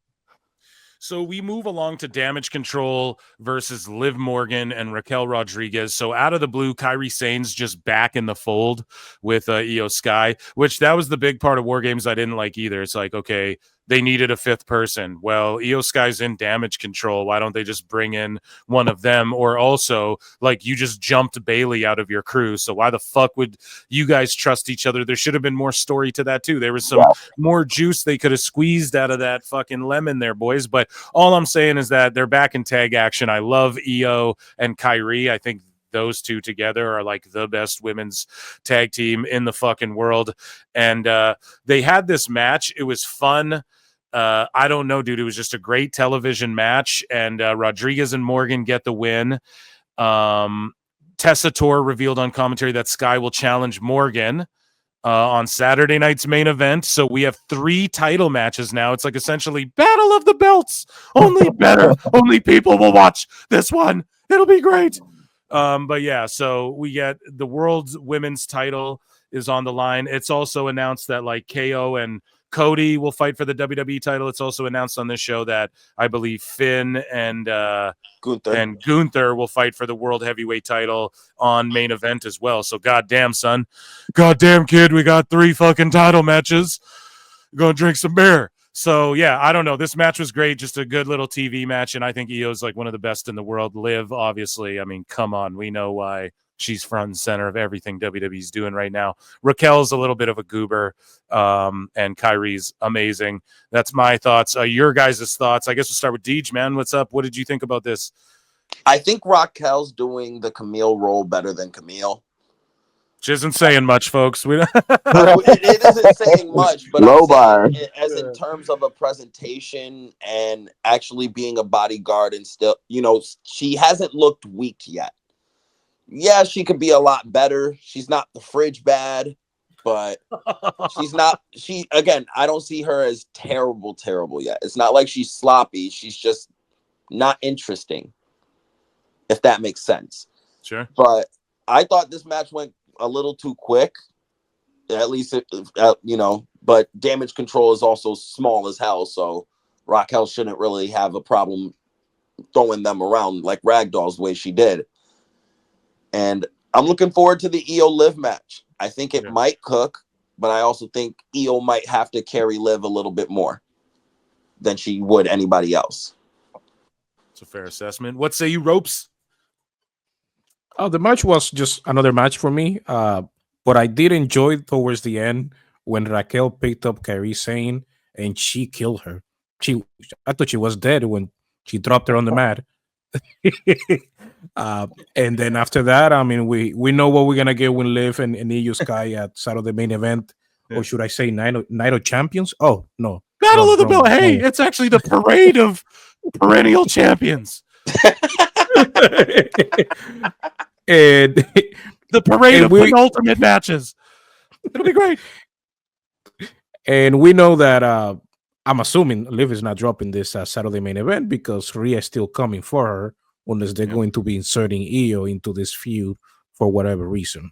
[SPEAKER 1] So we move along to Damage Control versus Liv Morgan and Raquel Rodriguez. So out of the blue, Kairi Sane's just back in the fold with Io Sky, which that was the big part of War Games I didn't like either. It's like, okay, they needed a fifth person. Well, Io Sky's in Damage Control. Why don't they just bring in one of them? Or also, like, you just jumped Bailey out of your crew. So why the fuck would you guys trust each other? There should have been more story to that too. There was some more juice they could have squeezed out of that fucking lemon there, boys. But all I'm saying is that they're back in tag action. I love Io and Kairi. I think those two together are like the best women's tag team in the fucking world. And they had this match. It was fun. I don't know, dude. It was just a great television match. And Rodriguez and Morgan get the win. Tessa Torre revealed on commentary that Sky will challenge Morgan. on Saturday night's main event. So we have 3 title matches now. It's like essentially Battle of the Belts. Only better. Only people will watch this one. It'll be great. But yeah, so we get the world's women's title is on the line. It's also announced that like KO and Cody will fight for the WWE title. It's also announced on this show that I believe Finn and Gunther will fight for the world heavyweight title on main event as well. So goddamn, son. Goddamn, kid, we got 3 fucking title matches. We're gonna drink some beer. So yeah, I don't know. This match was great, just a good little TV match, and I think Io's like one of the best in the world. Liv, obviously. I mean, come on, we know why she's front and center of everything WWE's doing right now. Raquel's a little bit of a goober, and Kyrie's amazing. That's my thoughts. Your guys' thoughts. I guess we'll start with Deej, man. What's up? What did you think about this?
[SPEAKER 3] I think Raquel's doing the Camille role better than Camille.
[SPEAKER 1] Which isn't saying much, folks.
[SPEAKER 3] It isn't saying much, but
[SPEAKER 4] Low
[SPEAKER 3] I'm
[SPEAKER 4] bar.
[SPEAKER 3] saying as in terms of a presentation and actually being a bodyguard and still, she hasn't looked weak yet. Yeah, she could be a lot better. She's not the fridge bad, but she's not. I don't see her as terrible yet. It's not like she's sloppy. She's just not interesting, if that makes sense.
[SPEAKER 1] Sure.
[SPEAKER 3] But I thought this match went a little too quick, at least but Damage Control is also small as hell, so Raquel shouldn't really have a problem throwing them around like ragdolls the way she did. And I'm looking forward to the Io Liv match. I think it might cook, but I also think Io might have to carry Liv a little bit more than she would anybody else.
[SPEAKER 1] It's a fair assessment. What say you, Ropes?
[SPEAKER 2] Oh, the match was just another match for me. But I did enjoy towards the end when Raquel picked up Kairi Sane and she killed her. I thought she was dead when she dropped her on the mat. And then after that, I mean, we know what we're gonna get when Liv and Io Sky at Saturday main event, or should I say Night of Champions? Oh no,
[SPEAKER 1] Battle of the Belt. Hey, it's actually the parade of perennial champions.
[SPEAKER 2] And
[SPEAKER 1] the parade of penultimate matches. It'll be great.
[SPEAKER 2] And we know that I'm assuming Liv is not dropping this Saturday main event because Rhea is still coming for her, unless they're going to be inserting Io into this feud for whatever reason.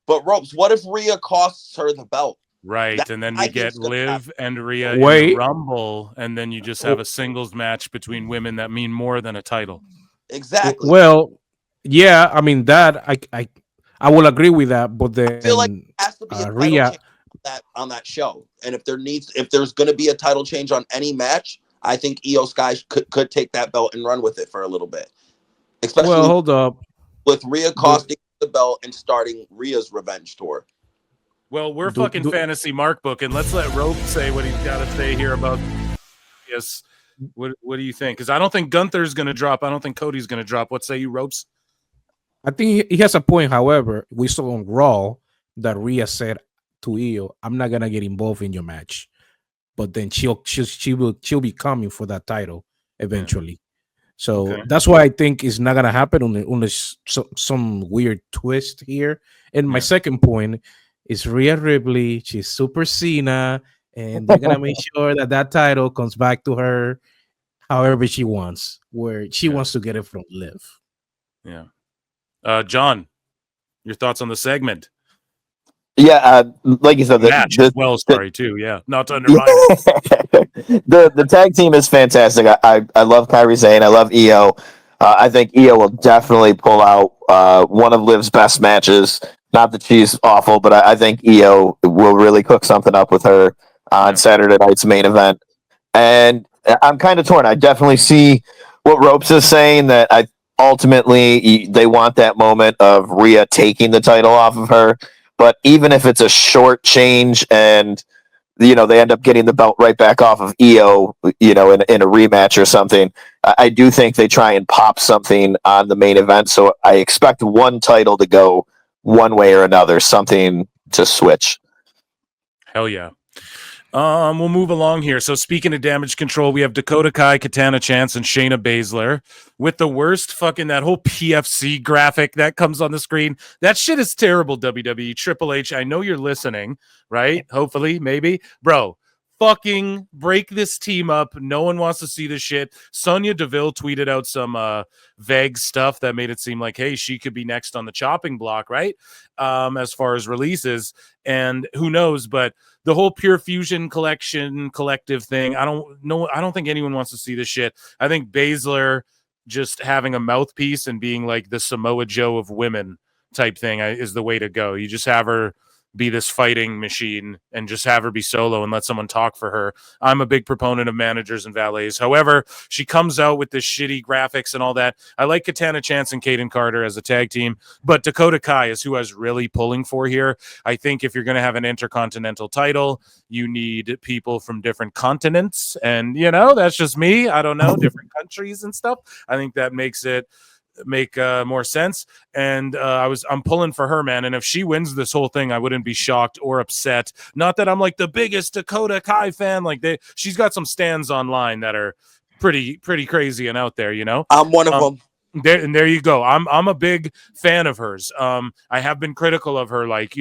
[SPEAKER 3] But Ropes, what if Rhea costs her the belt?
[SPEAKER 1] Right, and then we get Liv and Rhea in the Rumble, and then you just have a singles match between women that mean more than a title.
[SPEAKER 3] Exactly.
[SPEAKER 2] Well, yeah, I mean that I will agree with that, but then
[SPEAKER 3] I feel like it has to be a
[SPEAKER 2] Rhea
[SPEAKER 3] change on that show, and if there's going to be a title change on any match, I think Io Sky could take that belt and run with it for a little bit. Especially
[SPEAKER 2] hold up
[SPEAKER 3] with Rhea costing the belt and starting Rhea's revenge tour.
[SPEAKER 1] Well, we're fucking fantasy Mark book, and let's let Rope say what he's got to say here about yes. What do you think? Because I don't think Gunther's going to drop. I don't think Cody's going to drop. What say you, Ropes?
[SPEAKER 2] I think he has a point. However, we saw on Raw that Rhea said to Io, "I'm not gonna get involved in your match," but then she'll be coming for that title eventually. So that's why I think it's not gonna happen unless some weird twist here. And my second point is Rhea Ripley. She's Super Cena, and they're gonna make sure that title comes back to her, however she wants, where she wants to get it from Liv.
[SPEAKER 1] Yeah. John, your thoughts on the segment?
[SPEAKER 4] Yeah, like you said,
[SPEAKER 1] the match as well. Sorry, too. Yeah, not to undermine it.
[SPEAKER 4] The tag team is fantastic. I love Kairi Sane. I love Io. I think Io will definitely pull out one of Liv's best matches. Not that she's awful, but I think Io will really cook something up with her on Saturday night's main event. And I'm kind of torn. I definitely see what Ropes is saying, that ultimately they want that moment of Rhea taking the title off of her. But even if it's a short change and they end up getting the belt right back off of Io, in a rematch or something, I do think they try and pop something on the main event. So I expect one title to go one way or another, something to switch.
[SPEAKER 1] Hell yeah. We'll move along here. So speaking of Damage Control, we have Dakota Kai, Katana Chance, and Shayna Baszler with the worst fucking that whole PFC graphic that comes on the screen. That shit is terrible, WWE. Triple H, I know you're listening, right? Hopefully, maybe. Bro, fucking break this team up. No one wants to see this shit. Sonya Deville tweeted out some vague stuff that made it seem like, hey, she could be next on the chopping block, right? As far as releases. And who knows, but the whole Pure Fusion collective thing, I don't think anyone wants to see this shit. I think Baszler just having a mouthpiece and being like the Samoa Joe of women type thing is the way to go. You just have her be this fighting machine and just have her be solo and let someone talk for her. I'm a big proponent of managers and valets. However, she comes out with this shitty graphics and all that. I like Katana Chance and Kaden Carter as a tag team, but Dakota Kai is who I was really pulling for here. I think if you're going to have an intercontinental title, you need people from different continents. And, that's just me. I don't know, different countries and stuff. I think that makes it make more sense. And I'm pulling for her, man. And if she wins this whole thing, I wouldn't be shocked or upset. Not that I'm like the biggest Dakota Kai fan. Like she's got some stands online that are pretty crazy and out there,
[SPEAKER 3] I'm one of them.
[SPEAKER 1] There you go. I'm a big fan of hers. I have been critical of her, like,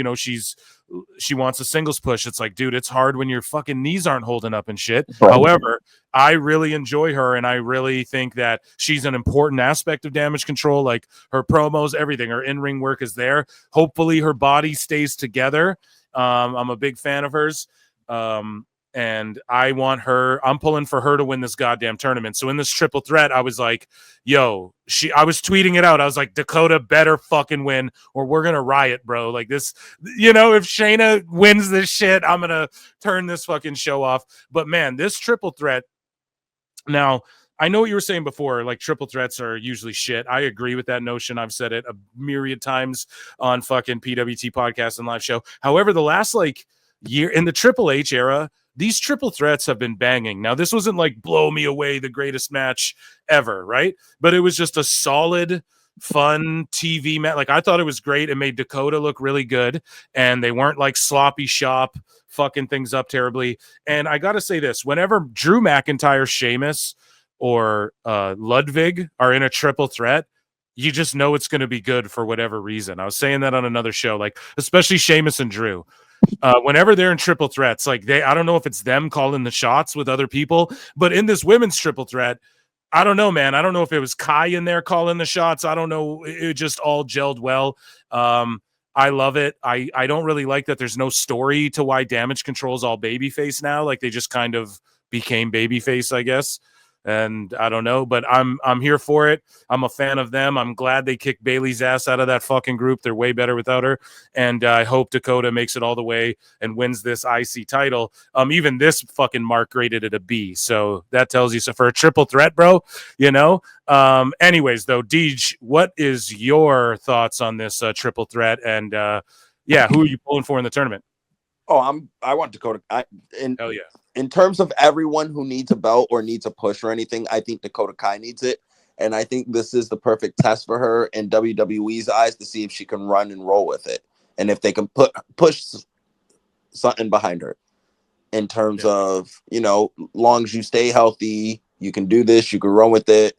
[SPEAKER 1] she wants a singles push. It's like, dude, it's hard when your fucking knees aren't holding up and shit.
[SPEAKER 4] Right.
[SPEAKER 1] However, I really enjoy her, and I really think that she's an important aspect of Damage Control. Like her promos, everything, her in-ring work is there. Hopefully her body stays together. I'm a big fan of hers. And I'm pulling for her to win this goddamn tournament. So in this triple threat, I was like, I was tweeting it out. I was like, Dakota better fucking win or we're going to riot, bro. Like this, if Shayna wins this shit, I'm going to turn this fucking show off. But man, this triple threat. Now, I know what you were saying before, like triple threats are usually shit. I agree with that notion. I've said it a myriad times on fucking PWT podcast and live show. However, the last year in the Triple H era, these triple threats have been banging. Now, this wasn't like blow me away, the greatest match ever, right? But it was just a solid, fun TV match. Like, I thought it was great. It made Dakota look really good, and they weren't like sloppy shop, fucking things up terribly. And I got to say this, whenever Drew McIntyre, Sheamus, or Ludwig are in a triple threat, you just know it's going to be good for whatever reason. I was saying that on another show, like especially Sheamus and Drew. Whenever they're in triple threats, like I don't know if it's them calling the shots with other people, but in this women's triple threat, I don't know, man. I don't know if it was Kai in there calling the shots. I don't know. It just all gelled well. I love it. I don't really like that there's no story to why Damage Control is all babyface now. Like they just kind of became babyface, I guess. And I don't know, but I'm here for it. I'm a fan of them. I'm glad they kicked Bayley's ass out of that fucking group. They're way better without her. And I hope Dakota makes it all the way and wins this IC title. Even this fucking Mark rated it a B. So that tells you. So for a triple threat, bro, anyways, though, Deej, what is your thoughts on this triple threat? And who are you pulling for in the tournament?
[SPEAKER 3] Oh, I want Dakota.
[SPEAKER 1] Hell yeah.
[SPEAKER 3] In terms of everyone who needs a belt or needs a push or anything, I think Dakota Kai needs it. And I think this is the perfect test for her in WWE's eyes to see if she can run and roll with it. And if they can push something behind her in terms of, long as you stay healthy, you can do this, you can run with it.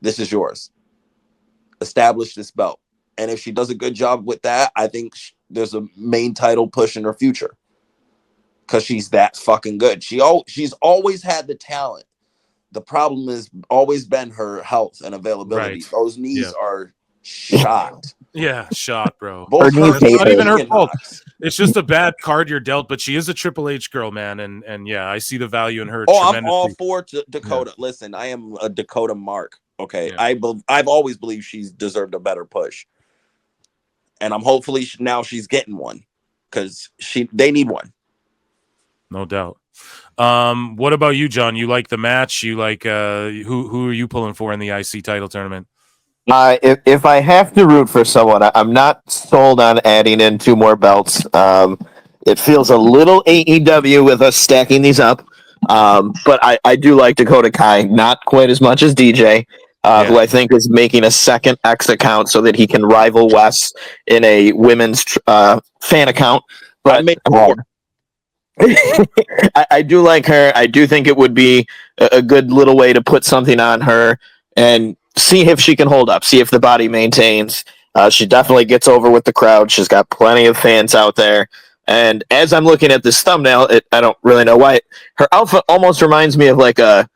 [SPEAKER 3] This is yours. Establish this belt. And if she does a good job with that, I think there's a main title push in her future. Because she's that fucking good. She's always had the talent. The problem has always been her health and availability. Right. Those knees are shot.
[SPEAKER 1] Yeah, shot, bro.
[SPEAKER 4] It's
[SPEAKER 1] not even her fault. It's just a bad card you're dealt, but she is a Triple H girl, man. And yeah, I see the value in her.
[SPEAKER 3] I'm all for Dakota. Yeah. Listen, I am a Dakota mark. Okay. Yeah. I've always believed she's deserved a better push. And I'm hopefully now she's getting one. Because they need one.
[SPEAKER 1] No doubt. What about you, John? You like the match? You like who are you pulling for in the IC title tournament?
[SPEAKER 4] If I have to root for someone, I'm not sold on adding in 2 more belts. It feels a little AEW with us stacking these up. But I do like Dakota Kai, not quite as much as Deejay, who I think is making a second X account so that he can rival Wes in a women's fan account. But I do like her. I do think it would be a good little way to put something on her and see if she can hold up, see if the body maintains. She definitely gets over with the crowd. She's got plenty of fans out there. And as I'm looking at this thumbnail, I don't really know why. Her outfit almost reminds me of like a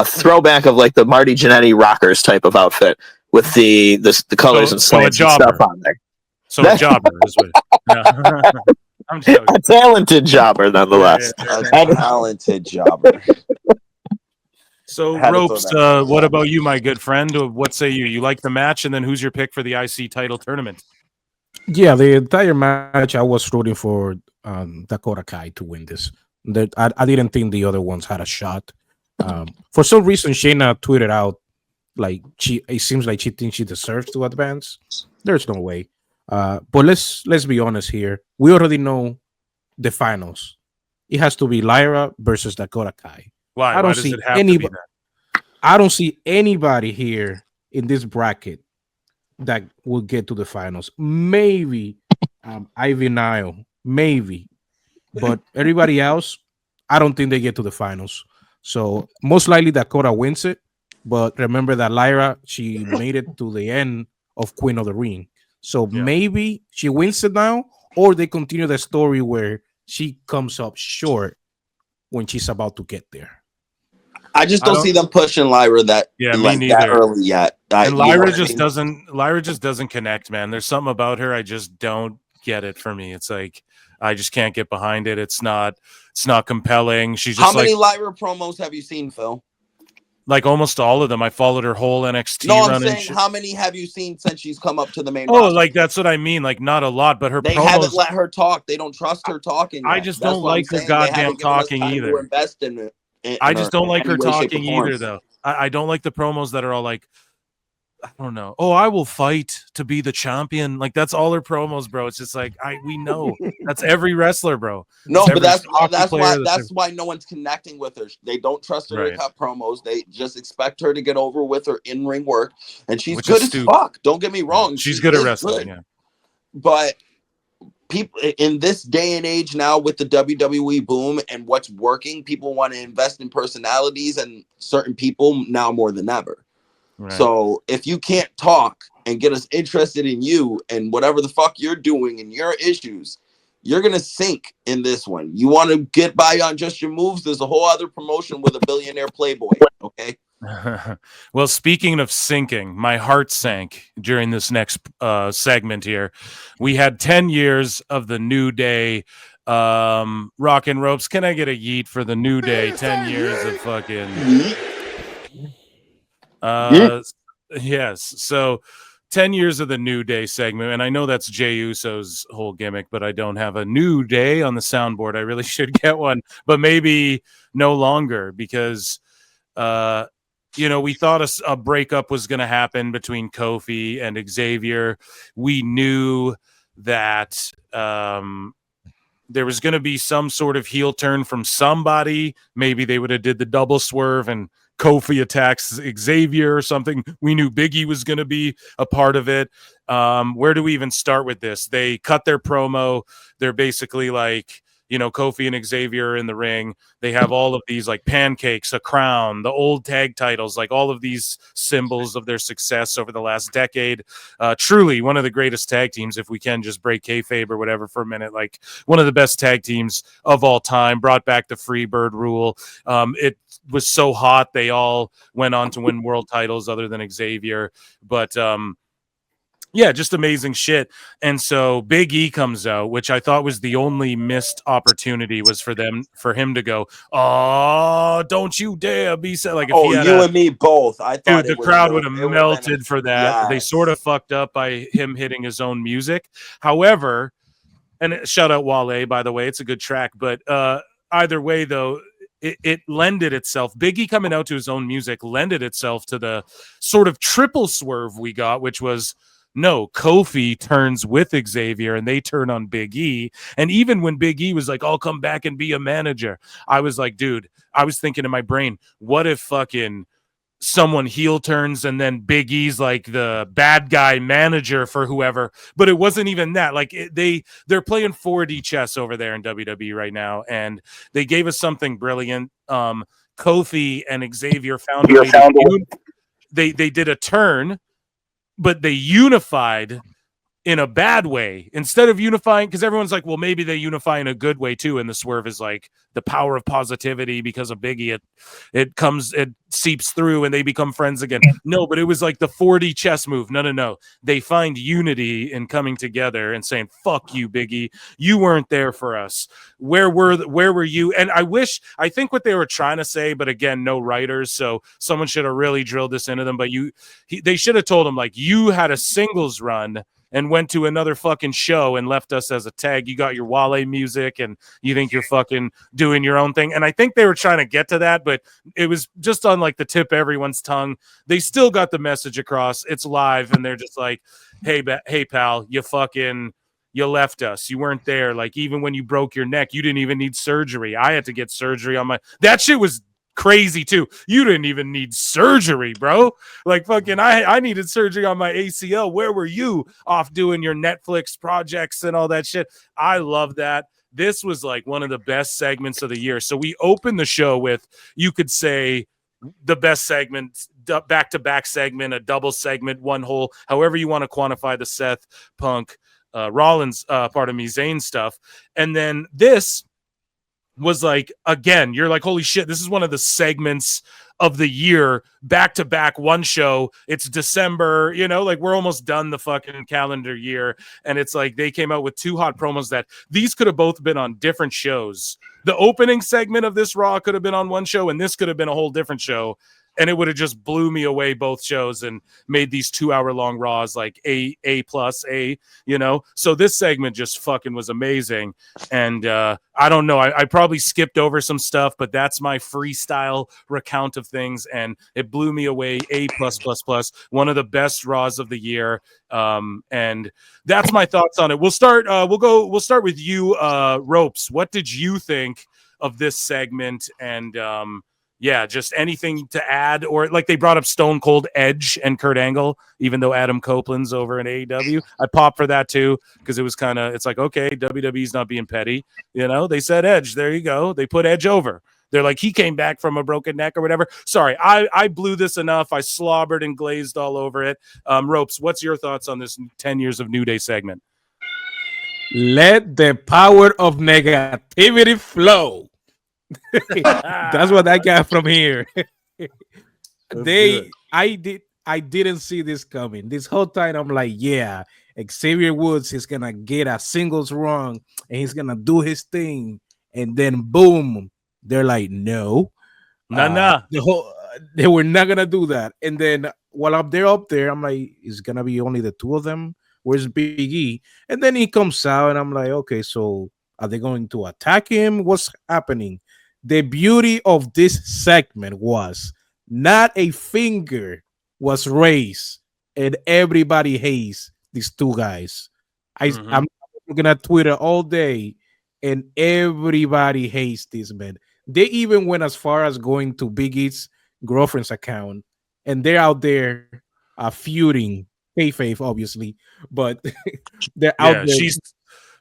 [SPEAKER 4] throwback of like the Marty Jannetty Rockers type of outfit with the colors and slants and stuff on there.
[SPEAKER 1] So a jobber is what. Yeah. I'm joking.
[SPEAKER 4] A talented jobber, nonetheless.
[SPEAKER 3] A talented jobber.
[SPEAKER 1] So,
[SPEAKER 3] Had to throw
[SPEAKER 1] Ropes,
[SPEAKER 3] that.
[SPEAKER 1] what about you, my good friend? What say you? You like the match, and then who's your pick for the IC title tournament?
[SPEAKER 2] Yeah, the entire match I was rooting for Dakota Kai to win this. I didn't think the other ones had a shot. For some reason, Shayna tweeted out like it seems like she thinks she deserves to advance. There's no way. But let's be honest here. We already know the finals. It has to be Lyra versus Dakota Kai.
[SPEAKER 1] Why?
[SPEAKER 2] I don't
[SPEAKER 1] Why does
[SPEAKER 2] see
[SPEAKER 1] it have to be that?
[SPEAKER 2] I don't see anybody here in this bracket that will get to the finals. Maybe Ivy Nile, maybe, but everybody else, I don't think they get to the finals. So most likely Dakota wins it. But remember that Lyra, she made it to the end of Queen of the Ring. So maybe she wins it now, or they continue the story where she comes up short when she's about to get there.
[SPEAKER 3] I just don't see them pushing Lyra that
[SPEAKER 1] me
[SPEAKER 3] like
[SPEAKER 1] neither.
[SPEAKER 3] that early yet.
[SPEAKER 1] And Lyra just doesn't. Lyra just doesn't connect, man. There's something about her I just don't get it. For me, it's like I just can't get behind it. It's not compelling. She's just
[SPEAKER 3] how many Lyra promos have you seen, Phil?
[SPEAKER 1] Like almost all of them. I followed her whole NXT
[SPEAKER 3] no,
[SPEAKER 1] run.
[SPEAKER 3] I'm saying how many have you seen since she's come up to the main
[SPEAKER 1] roster?
[SPEAKER 3] roster?
[SPEAKER 1] Like that's what I mean. Like not a lot, but her
[SPEAKER 3] they
[SPEAKER 1] promos,
[SPEAKER 3] haven't let her talk. They don't trust her talking.
[SPEAKER 1] I just don't like her goddamn talking either.
[SPEAKER 3] Invest in it.
[SPEAKER 1] I just don't like her talking either, though. I don't like the promos that are all like, I don't know. Oh, I will fight to be the champion. Like that's all her promos, bro. It's just like we know that's every wrestler, bro.
[SPEAKER 3] No, but that's why no one's connecting with her. They don't trust her to cut promos. They just expect her to get over with her in-ring work, and she's good as fuck. Don't get me wrong.
[SPEAKER 1] She's good at wrestling, yeah.
[SPEAKER 3] But people in this day and age now with the WWE boom and what's working, people want to invest in personalities and certain people now more than ever. Right. So if you can't talk and get us interested in you and whatever the fuck you're doing and your issues, you're going to sink in this one. You want to get by on just your moves. There's a whole other promotion with a billionaire playboy. Okay.
[SPEAKER 1] Well, speaking of sinking, my heart sank during this next segment here. We had 10 years of the New Day rockin' ropes. Can I get a yeet for the New Day? 10 years of fucking yes. So 10 years of the New Day segment, and I know that's Jey Uso's whole gimmick, but I don't have a New Day on the soundboard. I really should get one, but maybe no longer because we thought a breakup was going to happen between Kofi and Xavier. We knew that there was going to be some sort of heel turn from somebody. Maybe they would have did the double swerve and Kofi attacks Xavier or something. We knew Big E was going to be a part of it. Where do we even start with this? They cut their promo. They're basically like, Kofi and Xavier are in the ring. They have all of these like pancakes, a crown, the old tag titles, like all of these symbols of their success over the last decade. Truly one of the greatest tag teams, if we can just break kayfabe or whatever for a minute, like one of the best tag teams of all time, brought back the Freebird rule. It was so hot. They all went on to win world titles other than Xavier. But, yeah, just amazing shit. And so Big E comes out, which I thought was the only missed opportunity was for him to go, oh, don't you dare be said. Like, if he had
[SPEAKER 3] and me both. I thought
[SPEAKER 1] the crowd would have melted for that. Yes. They sort of fucked up by him hitting his own music. However, and shout out Wale, by the way, it's a good track. But either way, though, it lended itself. Big E coming out to his own music lended itself to the sort of triple swerve we got, which was, no, Kofi turns with Xavier and they turn on Big E. And even when Big E was like, I'll come back and be a manager, I was like, dude, I was thinking in my brain, what if fucking someone heel turns and then Big E's like the bad guy manager for whoever, but it wasn't even that. Like they're playing 4D chess over there in WWE right now, and they gave us something brilliant. Kofi and Xavier found a way they did a turn, but they unified in a bad way instead of unifying, because everyone's like, well, maybe they unify in a good way too, and the Swerve is like the power of positivity because of Biggie, it seeps through and they become friends again. No, but it was like the 4D chess move. No, they find unity in coming together and saying, fuck you, Biggie, you weren't there for us. Where were you? And I think what they were trying to say, but again, no writers, so someone should have really drilled this into them, but they should have told him, like, you had a singles run and went to another fucking show and left us as a tag. You got your Wale music and you think you're fucking doing your own thing. And I think they were trying to get to that, but it was just on like the tip of everyone's tongue. They still got the message across. It's live. And they're just like, hey pal, you left us. You weren't there. Like, even when you broke your neck, you didn't even need surgery. I had to get surgery on that shit was crazy too. You didn't even need surgery, bro. Like, fucking I needed surgery on my ACL. Where were you? Off doing your Netflix projects and all that shit. I love that. This was like one of the best segments of the year. So we opened the show with, you could say, the best segment, back-to-back segment, a double segment, one whole, however you want to quantify the Seth Punk Rollins Zayn stuff. And then this was like, again, you're like, holy shit, this is one of the segments of the year, back to back, one show. It's December, like we're almost done the fucking calendar year. And it's like they came out with two hot promos that these could have both been on different shows. The opening segment of this Raw could have been on one show, and this could have been a whole different show. And it would have just blew me away, both shows, and made these 2-hour-long Raws like A+, So this segment just fucking was amazing. And I don't know, I probably skipped over some stuff, but that's my freestyle recount of things, and it blew me away. A+++, one of the best Raws of the year. And that's my thoughts on it. We'll start with you, Ropes. What did you think of this segment? And yeah, just anything to add, or like they brought up Stone Cold Edge and Kurt Angle, even though Adam Copeland's over in AEW. I popped for that too, because it was it's like, okay, WWE's not being petty. They said Edge. There you go. They put Edge over. They're like, he came back from a broken neck or whatever. Sorry, I blew this enough. I slobbered and glazed all over it. Ropes, what's your thoughts on this 10 years of New Day segment?
[SPEAKER 2] Let the power of negativity flow. That's what I got from here. I didn't see this coming. This whole time I'm like, yeah, Xavier Woods is gonna get a singles run and he's gonna do his thing, and then boom, they're like, no, they were not gonna do that. And then while up there, I'm like, it's gonna be only the two of them. Where's Big E? And then he comes out, and I'm like, okay, so are they going to attack him? What's happening? The beauty of this segment was not a finger was raised, and everybody hates these two guys. I'm looking at Twitter all day, and everybody hates this man. They even went as far as going to Big E's girlfriend's account, and they're out there feuding. Kayfabe, obviously, but they're out there.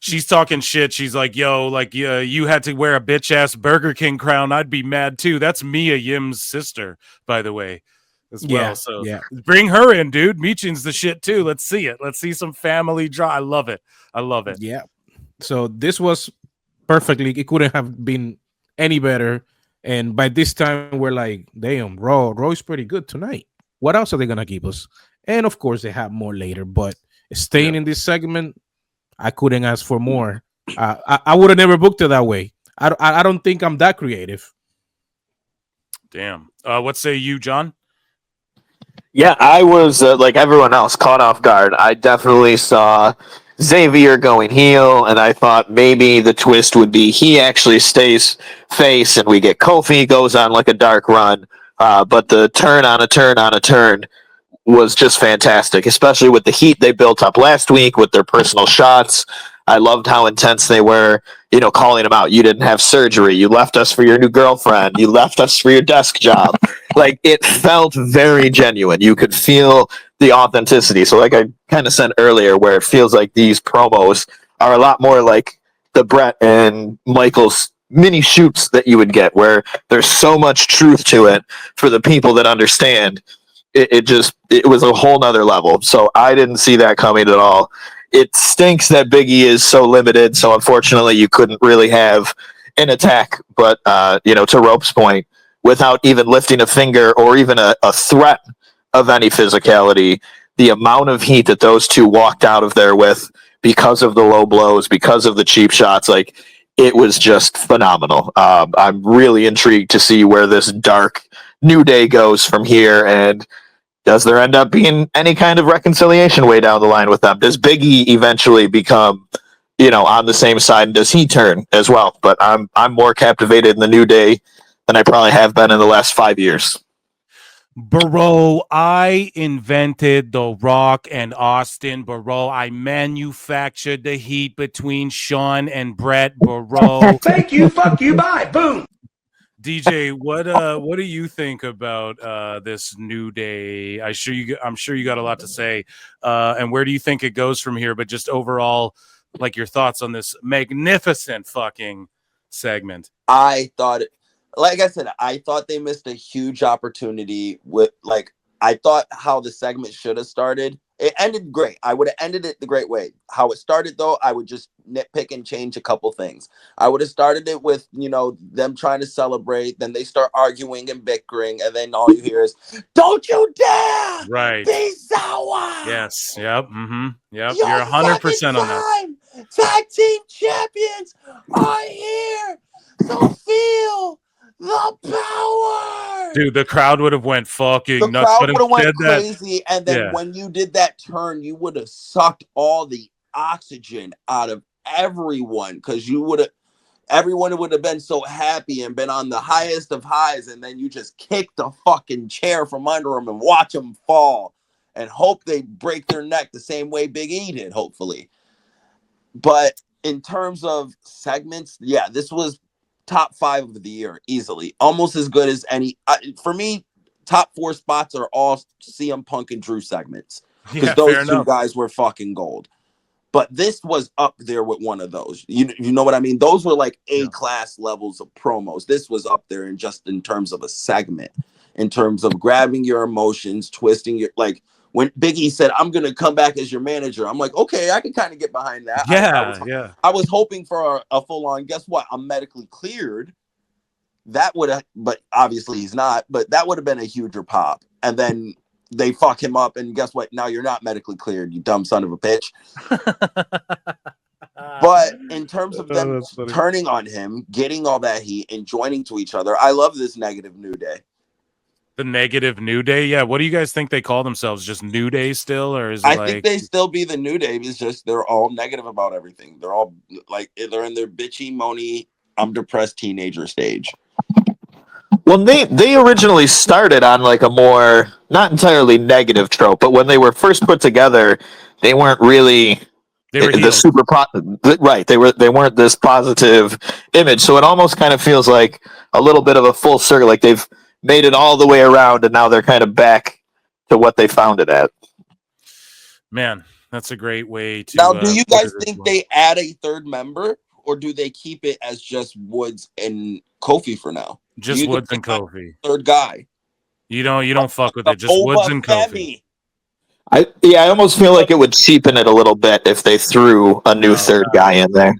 [SPEAKER 1] She's talking shit. She's like, yo, like, you had to wear a bitch ass Burger King crown, I'd be mad too. That's Mia Yim's sister, by the way, as well.
[SPEAKER 2] Yeah,
[SPEAKER 1] so
[SPEAKER 2] yeah.
[SPEAKER 1] Bring her in, dude. Michin's the shit too. Let's see it. Let's see some family drama. I love it.
[SPEAKER 2] Yeah. So this was perfectly. It couldn't have been any better. And by this time, we're like, damn, Raw is pretty good tonight. What else are they gonna give us? And of course, they have more later. But staying in this segment, I couldn't ask for more. I would have never booked it that way. I don't think I'm that creative.
[SPEAKER 1] Damn. What say you, John?
[SPEAKER 4] Yeah, I was like everyone else, caught off guard. I definitely saw Xavier going heel, and I thought maybe the twist would be he actually stays face, and we get Kofi goes on like a dark run. But the turn on a turn was just fantastic, especially with the heat they built up last week with their personal shots. I loved how intense they were. calling him out. You didn't have surgery. You left us for your new girlfriend. You left us for your desk job. Like, it felt very genuine. You could feel the authenticity. So like I kind of said earlier, where it feels like these promos are a lot more like the Brett and Michael's mini shoots that you would get, where there's so much truth to it for the people that understand. It was a whole nother level. So I didn't see that coming at all. It stinks that Big E is so limited. So unfortunately, you couldn't really have an attack. But to Rope's point, without even lifting a finger or even a threat of any physicality, the amount of heat that those two walked out of there with, because of the low blows, because of the cheap shots, like, it was just phenomenal. I'm really intrigued to see where this dark New Day goes from here, and does there end up being any kind of reconciliation way down the line with them? Does Big E eventually become, on the same side, and does he turn as well? But I'm more captivated in the New Day than I probably have been in the last 5 years.
[SPEAKER 1] Bro, I invented The Rock and Austin, bro. I manufactured the heat between Sean and Brett, bro.
[SPEAKER 5] Thank you, fuck you, bye, boom.
[SPEAKER 1] DJ, what do you think about this New Day? I'm sure you got a lot to say. And where do you think it goes from here? But just overall, like, your thoughts on this magnificent fucking segment.
[SPEAKER 3] I thought, like I said, I thought they missed a huge opportunity with, like, I thought how the segment should have started. It ended great. I would have ended it the great way. How it started, though, I would just nitpick and change a couple things. I would have started it with, them trying to celebrate. Then they start arguing and bickering. And then all you hear is, "Don't you dare be sour."
[SPEAKER 1] Yes. Yep. Mm-hmm. Yep.
[SPEAKER 3] You're
[SPEAKER 1] You're 100% on that.
[SPEAKER 3] Tag team champions are here. So feel the power.
[SPEAKER 1] Dude, the crowd would have went fucking
[SPEAKER 3] The
[SPEAKER 1] nuts.
[SPEAKER 3] crowd would have went crazy, and then
[SPEAKER 1] Yeah.
[SPEAKER 3] when you did that turn, you would have sucked all the oxygen out of everyone, because everyone would have been so happy and been on the highest of highs, and then you just kick the fucking chair from under them and watch them fall and hope they break their neck the same way Big E did, hopefully. But in terms of segments, yeah, this was top 5 of the year easily, almost as good as any. For me, top 4 spots are all CM Punk and Drew segments, because those two guys were fucking gold. But this was up there with one of those. You know what I mean? Those were like A-class levels of promos. This was up there in terms of a segment, in terms of grabbing your emotions, twisting your, like, when Big E said, "I'm going to come back as your manager," I'm like, okay, I can kind of get behind that.
[SPEAKER 1] Yeah,
[SPEAKER 3] I was hoping for a full-on, guess what? I'm medically cleared. That would have, but obviously he's not, but that would have been a huger pop. And then they fuck him up, and guess what? Now you're not medically cleared, you dumb son of a bitch. But in terms of them turning on him, getting all that heat, and joining to each other, I love this negative New Day.
[SPEAKER 1] The negative New Day? Yeah. What do you guys think they call themselves? Just New Day still? Or is it
[SPEAKER 3] I think they still be the New Day. It's just they're all negative about everything. They're all like, they're in their bitchy, moany, I'm depressed teenager stage.
[SPEAKER 4] Well, they originally started on like a more, not entirely negative trope, but when they were first put together, they weren't really the super right. They weren't this positive image, so it almost kind of feels like a little bit of a full circle. Like they've made it all the way around, and now they're kind of back to what they found it at.
[SPEAKER 1] Man, that's a great way to.
[SPEAKER 3] Now, do you guys think they add a third member, or do they keep it as just Woods and Kofi for now?
[SPEAKER 1] Just Woods and Kofi.
[SPEAKER 3] Third guy.
[SPEAKER 1] You don't fuck with it. Just Woods and Kofi.
[SPEAKER 4] I almost feel like it would cheapen it a little bit if they threw a new third guy in there.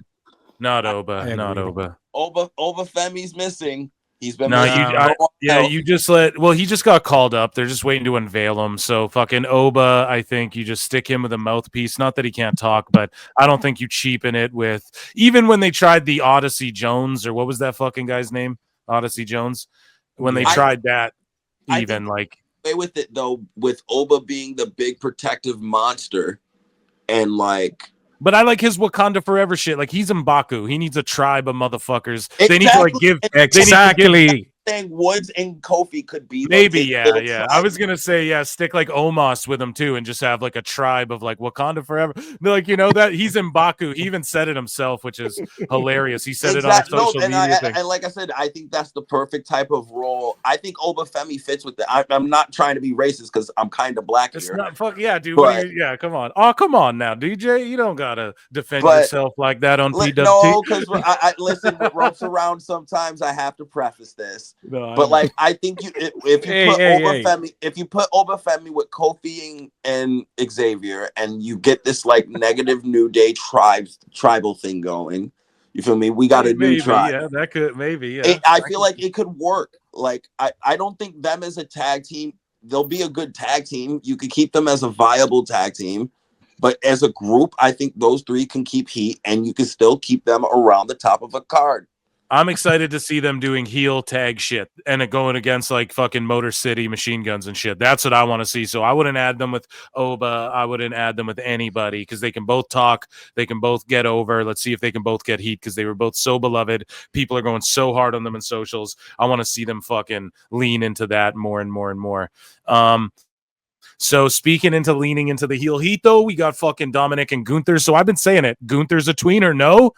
[SPEAKER 1] Not Oba. Not Oba.
[SPEAKER 3] Oba Femi's missing. He's been
[SPEAKER 1] you just he just got called up. They're just waiting to unveil him. So fucking Oba, I think you just stick him with a mouthpiece. Not that he can't talk, but I don't think you cheapen it with, even when they tried the Odyssey Jones, or what was that fucking guy's name? Odyssey Jones. When they tried that, even like
[SPEAKER 3] away with it though, with Oba being the big protective monster, and like.
[SPEAKER 1] But I like his Wakanda Forever shit. Like, he's M'Baku. He needs a tribe of motherfuckers.
[SPEAKER 3] Exactly.
[SPEAKER 1] They need to like give
[SPEAKER 3] think Woods and Kofi could be
[SPEAKER 1] maybe,
[SPEAKER 3] the
[SPEAKER 1] yeah. I was gonna say, yeah, stick like Omos with him too, and just have like a tribe of like Wakanda forever. Like, you know, that he's M'Baku. He even said it himself, which is hilarious. He said it on a social media thing.
[SPEAKER 3] And like I said, I think that's the perfect type of role. I think Obafemi fits with that. I'm not trying to be racist because I'm kind of black
[SPEAKER 1] It's
[SPEAKER 3] here.
[SPEAKER 1] not fuck yeah, dude.
[SPEAKER 3] But,
[SPEAKER 1] yeah, come on. Oh, come on now, DJ. You don't gotta defend yourself like that on PWT.
[SPEAKER 3] No, because I listen with ropes around. Sometimes I have to preface this.
[SPEAKER 1] No,
[SPEAKER 3] but like, I think if you put Obafemi with Kofi and Xavier, and you get this like negative New Day tribal thing going, you feel me? We got a new tribe.
[SPEAKER 1] Yeah, that could maybe. Yeah,
[SPEAKER 3] I feel like it could work. Like I don't think them as a tag team. They'll be a good tag team. You could keep them as a viable tag team. But as a group, I think those three can keep heat, and you can still keep them around the top of a card.
[SPEAKER 1] I'm excited to see them doing heel tag shit and it going against like fucking Motor City Machine Guns and shit. That's what I want to see. So I wouldn't add them with Oba. I wouldn't add them with anybody because they can both talk. They can both get over. Let's see if they can both get heat because they were both so beloved. People are going so hard on them in socials. I want to see them fucking lean into that more and more and more. So speaking into leaning into the heel heat, though, we got fucking Dominic and Gunther. So I've been saying it. Gunther's a tweener.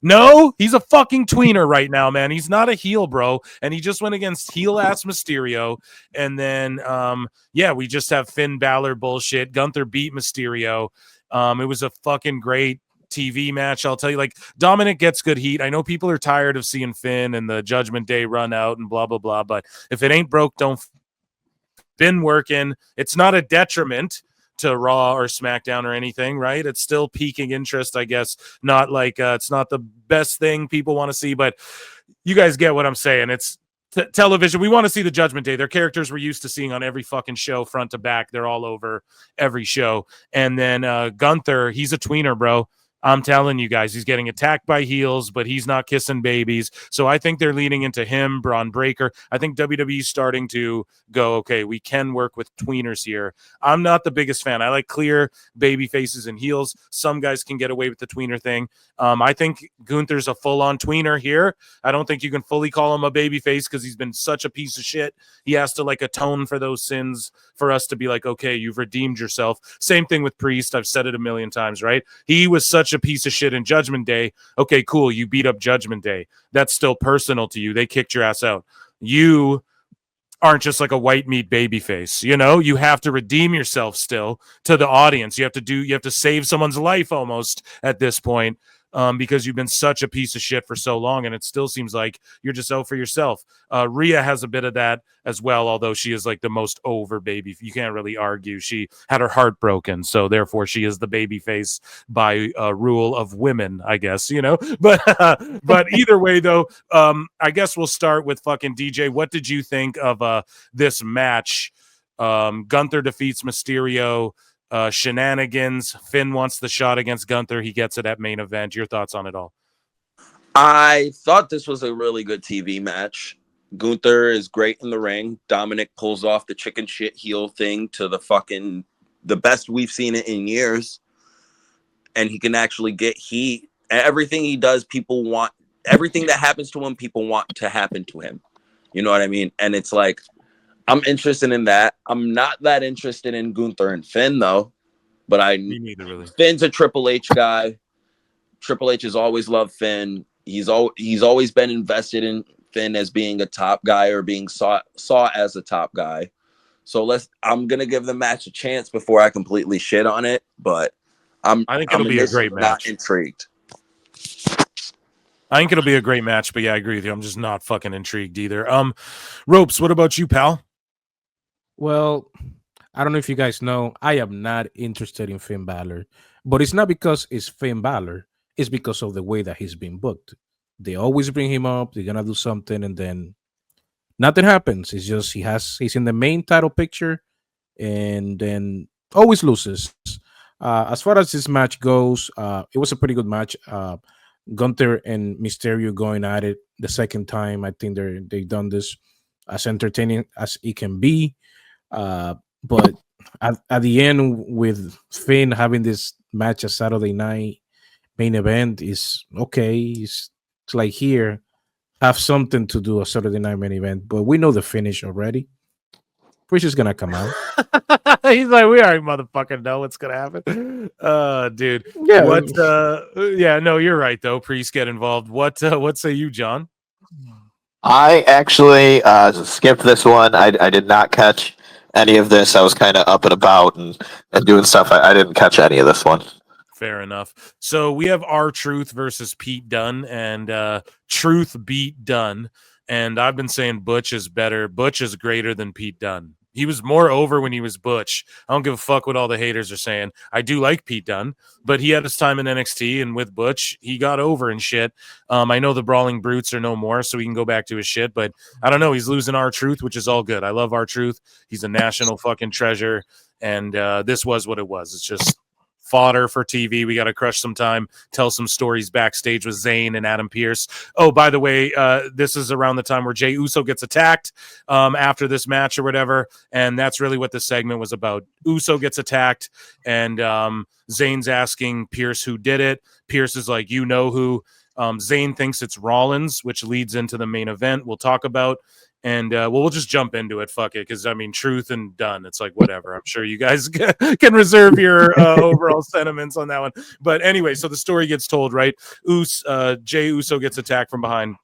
[SPEAKER 1] No, he's a fucking tweener right now, man. He's not a heel, bro. And he just went against heel-ass Mysterio. And then, we just have Finn Balor bullshit. Gunther beat Mysterio. It was a fucking great TV match. I'll tell you, like, Dominic gets good heat. I know people are tired of seeing Finn and the Judgment Day run out and blah, blah, blah. But if it ain't broke, don't been working. It's not a detriment to Raw or SmackDown or anything, right? It's still piquing interest, I guess. Not like it's not the best thing people want to see, but you guys get what I'm saying. It's television. We want to see the Judgment Day. Their characters we're used to seeing on every fucking show, front to back. They're all over every show. And then Gunther, he's a tweener, bro. I'm telling you guys, he's getting attacked by heels, but he's not kissing babies. So I think they're leaning into him, Braun Breaker. I think WWE's starting to go, okay, we can work with tweeners here. I'm not the biggest fan. I like clear baby faces and heels. Some guys can get away with the tweener thing. I think Gunther's a full-on tweener here. I don't think you can fully call him a baby face because he's been such a piece of shit. He has to like atone for those sins for us to be like, okay, you've redeemed yourself. Same thing with Priest. I've said it a million times, right? He was such a piece of shit in Judgment Day. Okay, cool. You beat up Judgment Day. That's still personal to you. They kicked your ass out. You aren't just like a white meat baby face. You know, you have to redeem yourself still to the audience. You have to save someone's life almost at this point. Because you've been such a piece of shit for so long, and it still seems like you're just out for yourself. Rhea has a bit of that as well, although she is like the most over baby. You can't really argue. She had her heart broken, so therefore she is the baby face by rule of women, I guess, you know? But either way, though, I guess we'll start with fucking DJ. What did you think of this match? Gunther defeats Mysterio. Shenanigans. Finn wants the shot against Gunther. He gets it at main event. Your thoughts on it all?
[SPEAKER 3] I thought this was a really good TV match. Gunther is great in the ring. Dominic pulls off the chicken shit heel thing to the best we've seen it in years. And he can actually get heat. Everything he does, people want. Everything that happens to him, people want to happen to him. You know what I mean? And it's like, I'm interested in that. I'm not that interested in Gunther and Finn, though. But
[SPEAKER 1] Me neither, really.
[SPEAKER 3] Finn's a Triple H guy. Triple H has always loved Finn. He's always been invested in Finn as being a top guy or being saw as a top guy. So I'm gonna give the match a chance before I completely shit on it. But I think it'll be a great match. Not intrigued.
[SPEAKER 1] I think it'll be a great match, but yeah, I agree with you. I'm just not fucking intrigued either. Ropes, what about you, pal?
[SPEAKER 2] Well, I don't know if you guys know, I am not interested in Finn Balor, but it's not because it's Finn Balor. It's because of the way that he's been booked. They always bring him up. They're gonna do something, and then nothing happens. It's just he's in the main title picture, and then always loses. As far as this match goes, it was a pretty good match. Gunther and Mysterio going at it the second time. I think they've done this as entertaining as it can be. But at the end, with Finn having this match a Saturday night main event, is okay. It's like here, have something to do a Saturday night main event, but we know the finish already. Priest is gonna come out.
[SPEAKER 1] He's like, we already motherfucking know what's gonna happen. Dude.
[SPEAKER 2] Yeah.
[SPEAKER 1] What yeah, no, you're right though. Priest get involved. What say you, John?
[SPEAKER 4] I actually skipped this one. I did not catch any of this. I was kind of up and about and doing stuff. I didn't catch any of this one.
[SPEAKER 1] Fair enough. So we have R-Truth versus Pete Dunne, and Truth beat Dunne. And I've been saying Butch is better. Butch is greater than Pete Dunne. He was more over when he was Butch. I don't give a fuck what all the haters are saying. I do like Pete Dunne, but he had his time in NXT, and with Butch, he got over and shit. I know the Brawling Brutes are no more, so he can go back to his shit, but I don't know. He's losing R-Truth, which is all good. I love R-Truth. He's a national fucking treasure, and this was what it was. It's just fodder for TV. We got to crush some time, tell some stories backstage with Zayn and Adam Pearce. Oh, by the way, this is around the time where Jey Uso gets attacked after this match or whatever, and that's really what the segment was about. Uso gets attacked, and Zayn's asking Pearce who did it. Pearce is like, you know who. Zayn thinks it's Rollins, which leads into the main event we'll talk about. And we'll just jump into it. Fuck it. Because, I mean, Truth and Dunne, it's like, whatever. I'm sure you guys can reserve your overall sentiments on that one. But anyway, so the story gets told, right? Jey Uso gets attacked from behind.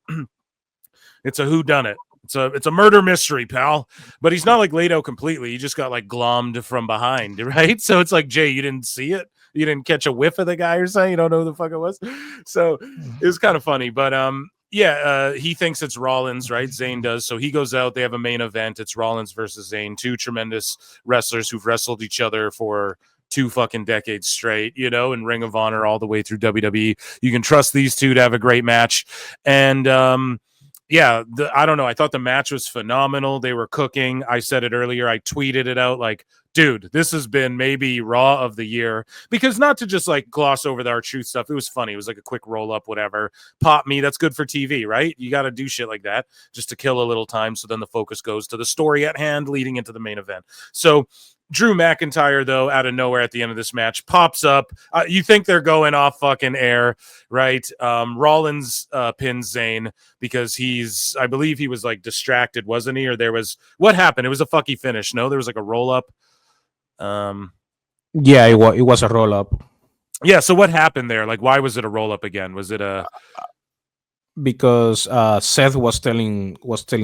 [SPEAKER 1] It's a whodunit. It's a murder mystery, pal. But he's not like laid out completely. He just got like glommed from behind, right? So it's like, Jay, you didn't see it? You didn't catch a whiff of the guy or something? You don't know who the fuck it was? So it was kind of funny. But he thinks it's Rollins, right? Zayn does. So he goes out. They have a main event. It's Rollins versus Zayn, two tremendous wrestlers who've wrestled each other for 2 fucking decades straight, you know, in Ring of Honor all the way through WWE. You can trust these two to have a great match. And I don't know. I thought the match was phenomenal. They were cooking. I said it earlier. I tweeted it out like, dude, this has been maybe Raw of the year, because not to just like gloss over the R-Truth stuff. It was funny. It was like a quick roll up, whatever. Pop me. That's good for TV, right? You got to do shit like that just to kill a little time. So then the focus goes to the story at hand leading into the main event. So Drew McIntyre, though, out of nowhere at the end of this match, pops up. You think they're going off fucking air, right? Rollins pins Zayn because I believe he was like distracted, wasn't he? Or what happened? It was a fucky finish. No, there was like a roll up.
[SPEAKER 2] Yeah, it was a roll up.
[SPEAKER 1] Yeah, so what happened there? Like, why was it a roll up again? Was it
[SPEAKER 2] because Seth was telling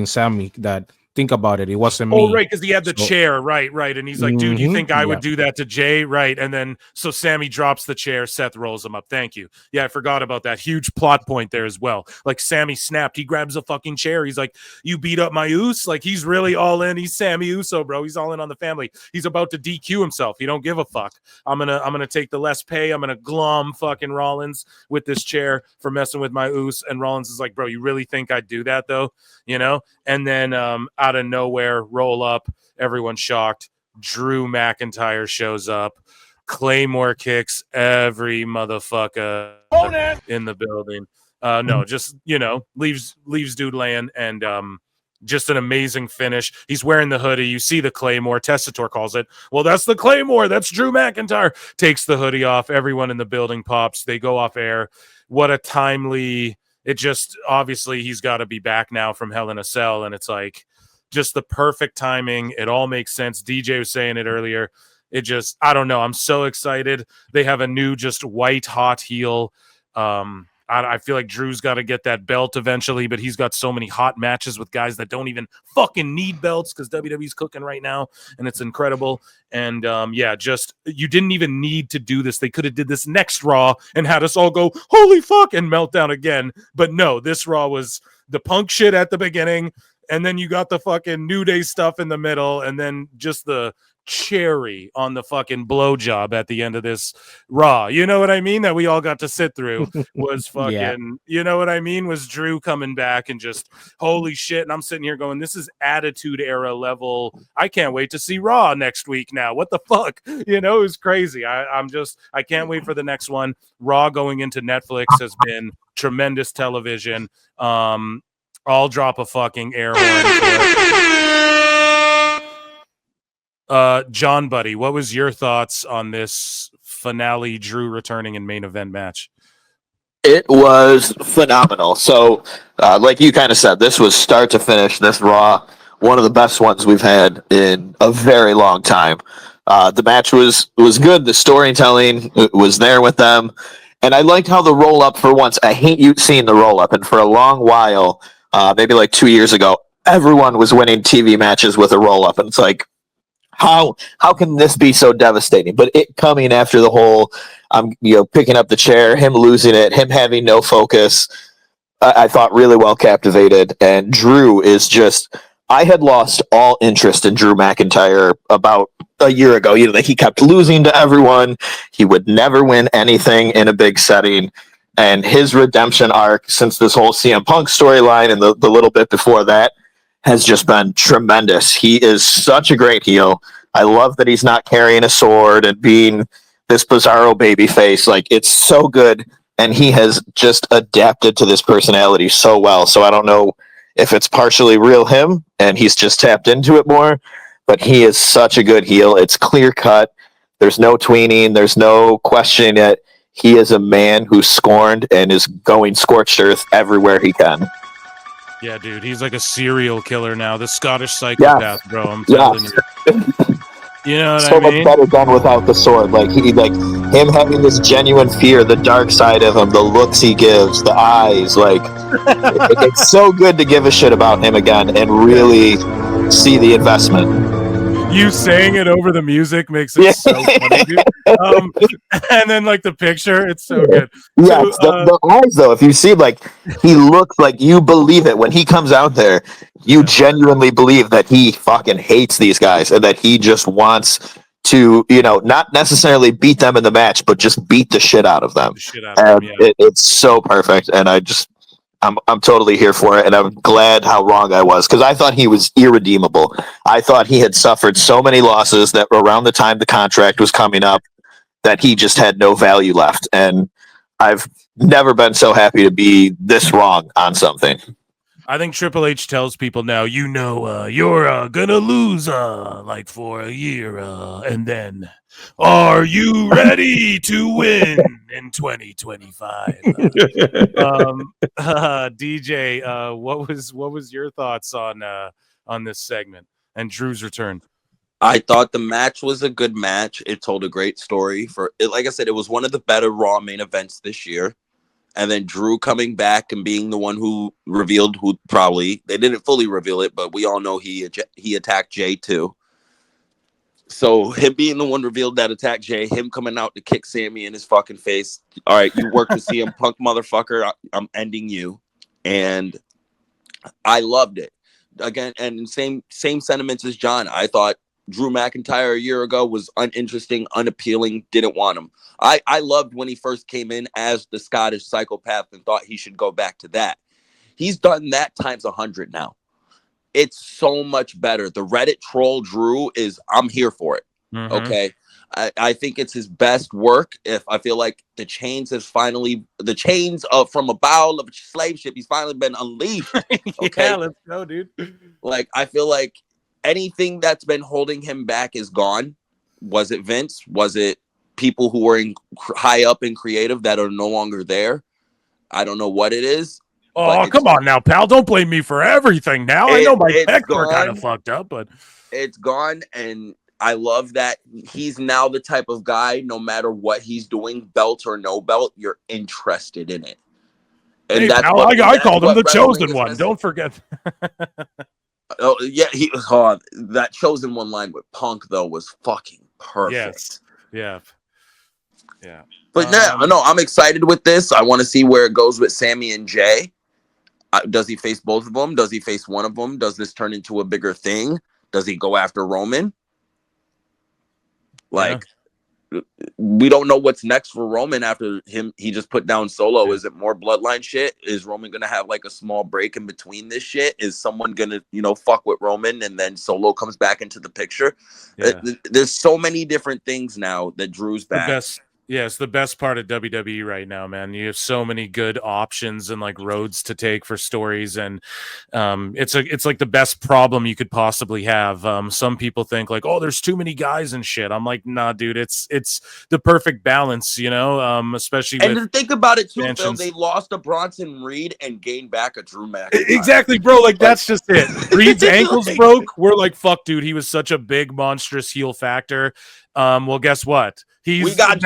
[SPEAKER 2] Sami that, think about it, it wasn't me.
[SPEAKER 1] Oh, right, because he had the chair, right, and he's like, dude, you think I would do that to Jay, right? And then so Sami drops the chair, Seth rolls him up. Thank you. Yeah, I forgot about that huge plot point there as well. Like Sami snapped, he grabs a fucking chair. He's like, you beat up my Uso? Like he's really all in. He's Sami Uso, bro. He's all in on the family. He's about to DQ himself. He don't give a fuck. I'm gonna take the less pay. I'm gonna glom fucking Rollins with this chair for messing with my Uso. And Rollins is like, bro, you really think I'd do that though? You know? And then out of nowhere, roll up, everyone shocked. Drew McIntyre shows up. Claymore kicks every motherfucker in the building. No, just, leaves dude laying, and just an amazing finish. He's wearing the hoodie. You see the Claymore. Testator calls it. Well, that's the Claymore. That's Drew McIntyre. Takes the hoodie off. Everyone in the building pops. They go off air. What a timely... It just, obviously, he's got to be back now from Hell in a Cell, and it's like just the perfect timing. It all makes sense. DJ was saying it earlier. It just, I don't know. I'm so excited. They have a new just white hot heel. I feel like Drew's got to get that belt eventually, but he's got so many hot matches with guys that don't even fucking need belts because WWE's cooking right now, and it's incredible. And just you didn't even need to do this. They could have did this next Raw and had us all go, holy fuck, and melt down again. But no, this Raw was the Punk shit at the beginning, and then you got the fucking New Day stuff in the middle, and then just the cherry on the fucking blowjob at the end of this Raw. You know what I mean? That we all got to sit through was fucking, You know what I mean? Was Drew coming back and just holy shit. And I'm sitting here going, this is Attitude Era level. I can't wait to see Raw next week now. What the fuck? It was crazy. I can't wait for the next one. Raw going into Netflix has been tremendous television. I'll drop a fucking air horn. John, buddy, what was your thoughts on this finale, Drew returning in main event match?
[SPEAKER 4] It was phenomenal. So, like you kind of said, this was start to finish. This Raw, one of the best ones we've had in a very long time. The match was good. The storytelling was there with them, and I liked how the roll up for once. I hate you seeing the roll up, and for a long while, maybe like 2 years ago, everyone was winning TV matches with a roll up, and it's like, how can this be so devastating? But it coming after the whole, picking up the chair, him losing it, him having no focus, I thought really well captivated. And Drew is just, I had lost all interest in Drew McIntyre about a year ago. He kept losing to everyone. He would never win anything in a big setting. And his redemption arc since this whole CM Punk storyline and the little bit before that has just been tremendous. He is such a great heel. I love that he's not carrying a sword and being this bizarro baby face. Like, it's so good. And he has just adapted to this personality so well. So I don't know if it's partially real him and he's just tapped into it more, but he is such a good heel. It's clear cut. There's no tweening. There's no questioning it. He is a man who's scorned and is going scorched earth everywhere he can.
[SPEAKER 1] Yeah, dude, he's like a serial killer now. The Scottish psychopath, bro. I'm telling you. You know what I mean?
[SPEAKER 4] Much better done without the sword. Like him having this genuine fear, the dark side of him, the looks he gives, the eyes. Like it's so good to give a shit about him again and really see the investment.
[SPEAKER 1] You saying it over the music makes it so funny, dude. And then like the picture, it's so good.
[SPEAKER 4] Yeah, the eyes though. If you see, like, he looks like you believe it when he comes out there. You genuinely believe that he fucking hates these guys and that he just wants to, not necessarily beat them in the match, but just beat the shit out of them. It's so perfect, and I'm totally here for it, and I'm glad how wrong I was, because I thought he was irredeemable. I thought he had suffered so many losses that around the time the contract was coming up, that he just had no value left. And I've never been so happy to be this wrong on something.
[SPEAKER 1] I think Triple H tells people now, you're gonna lose like for a year, and then are you ready to win in 2025? DJ, what was your thoughts on this segment and Drew's return?
[SPEAKER 3] I thought the match was a good match. It told a great story like I said, it was one of the better Raw main events this year. And then Drew coming back and being the one who revealed they didn't fully reveal it, but we all know he attacked Jay too. So him being the one revealed that attacked Jay, him coming out to kick Sami in his fucking face. All right, you work with CM Punk, motherfucker. I'm ending you. And I loved it. Again, and same sentiments as John. I thought Drew McIntyre a year ago was uninteresting, unappealing, didn't want him. I loved when he first came in as the Scottish psychopath and thought he should go back to that. He's done that times 100 now. It's so much better. The Reddit troll Drew I'm here for it. Mm-hmm. Okay. I think it's his best work. If I feel like the chains from a bowel of a slave ship, he's finally been unleashed. Okay.
[SPEAKER 1] Yeah, let's go, dude.
[SPEAKER 3] Like, I feel like anything that's been holding him back is gone. Was it Vince? Was it people who were high up in creative that are no longer there? I don't know what it is.
[SPEAKER 1] Oh, come on now, pal. Don't blame me for everything now. I know my pecs were kind of fucked up, but it's
[SPEAKER 3] gone. And I love that he's now the type of guy, no matter what he's doing, belt or no belt, you're interested in it. And
[SPEAKER 1] hey,
[SPEAKER 3] that's
[SPEAKER 1] pal, I called him the chosen one. Don't forget.
[SPEAKER 3] Oh yeah, that chosen one line with Punk though was fucking perfect.
[SPEAKER 1] Yes. Yeah.
[SPEAKER 3] But no, I'm excited with this. I want to see where it goes with Sami and Jay. Does he face both of them? Does he face one of them? Does this turn into a bigger thing? Does he go after Roman? Like, we don't know what's next for Roman after him. He just put down Solo. Yeah. Is it more bloodline shit? Is Roman going to have like a small break in between this shit? Is someone going to, fuck with Roman and then Solo comes back into the picture? Yeah. There's so many different things now that Drew's back.
[SPEAKER 1] Yeah, it's the best part of WWE right now, man. You have so many good options and like roads to take for stories, and it's like the best problem you could possibly have. Some people think like, oh, there's too many guys and shit. I'm like, nah, dude, it's the perfect balance, you know. Especially
[SPEAKER 3] And
[SPEAKER 1] with
[SPEAKER 3] to think about it too, Phil,
[SPEAKER 1] expansions.
[SPEAKER 3] they lost a Bronson Reed and gained back a Drew McIntyre.
[SPEAKER 1] Exactly, bro. Like that's just it. Reed's ankles
[SPEAKER 3] Like-
[SPEAKER 1] broke. We're like, fuck, dude. He was such a big, monstrous heel factor. Well, guess what? We got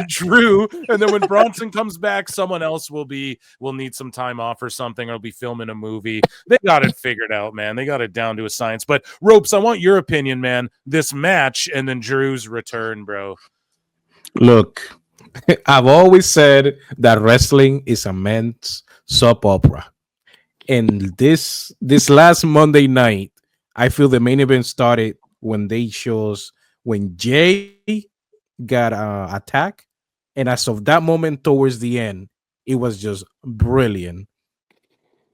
[SPEAKER 1] Drew, and then when Bronson comes back, someone else will need some time off or something, or be filming a movie. They got it figured out, man. They got it down to a science. But Ropes, I want your opinion, man. This match and then Drew's return, bro.
[SPEAKER 2] Look, I've always said that wrestling is a men's soap opera, and this last Monday night, I feel the main event started when they chose when Jay got attacked, and as of that moment towards the end, it was just brilliant.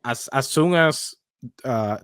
[SPEAKER 2] As soon as the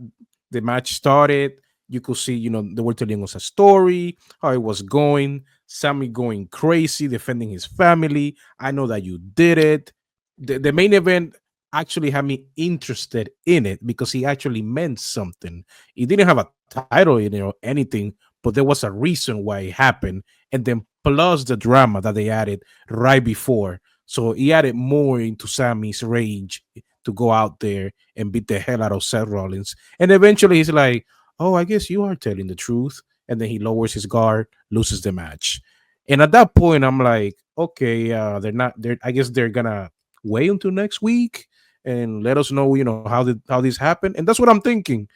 [SPEAKER 2] match started, you could see, you know, they were telling us a story, how it was going. Sami going crazy, defending his family. I know that you did it. The main event actually had me interested in it because he actually meant something. He didn't have a title in it or anything, but there was a reason why it happened. And then plus the drama that they added right before. So he added more into Sami's range to go out there and beat the hell out of Seth Rollins. And eventually he's like, oh, I guess you are telling the truth. And then he lowers his guard, loses the match. And at that point, I'm like, okay, I guess they're gonna wait until next week and let us know, you know, how this happened. And that's what I'm thinking.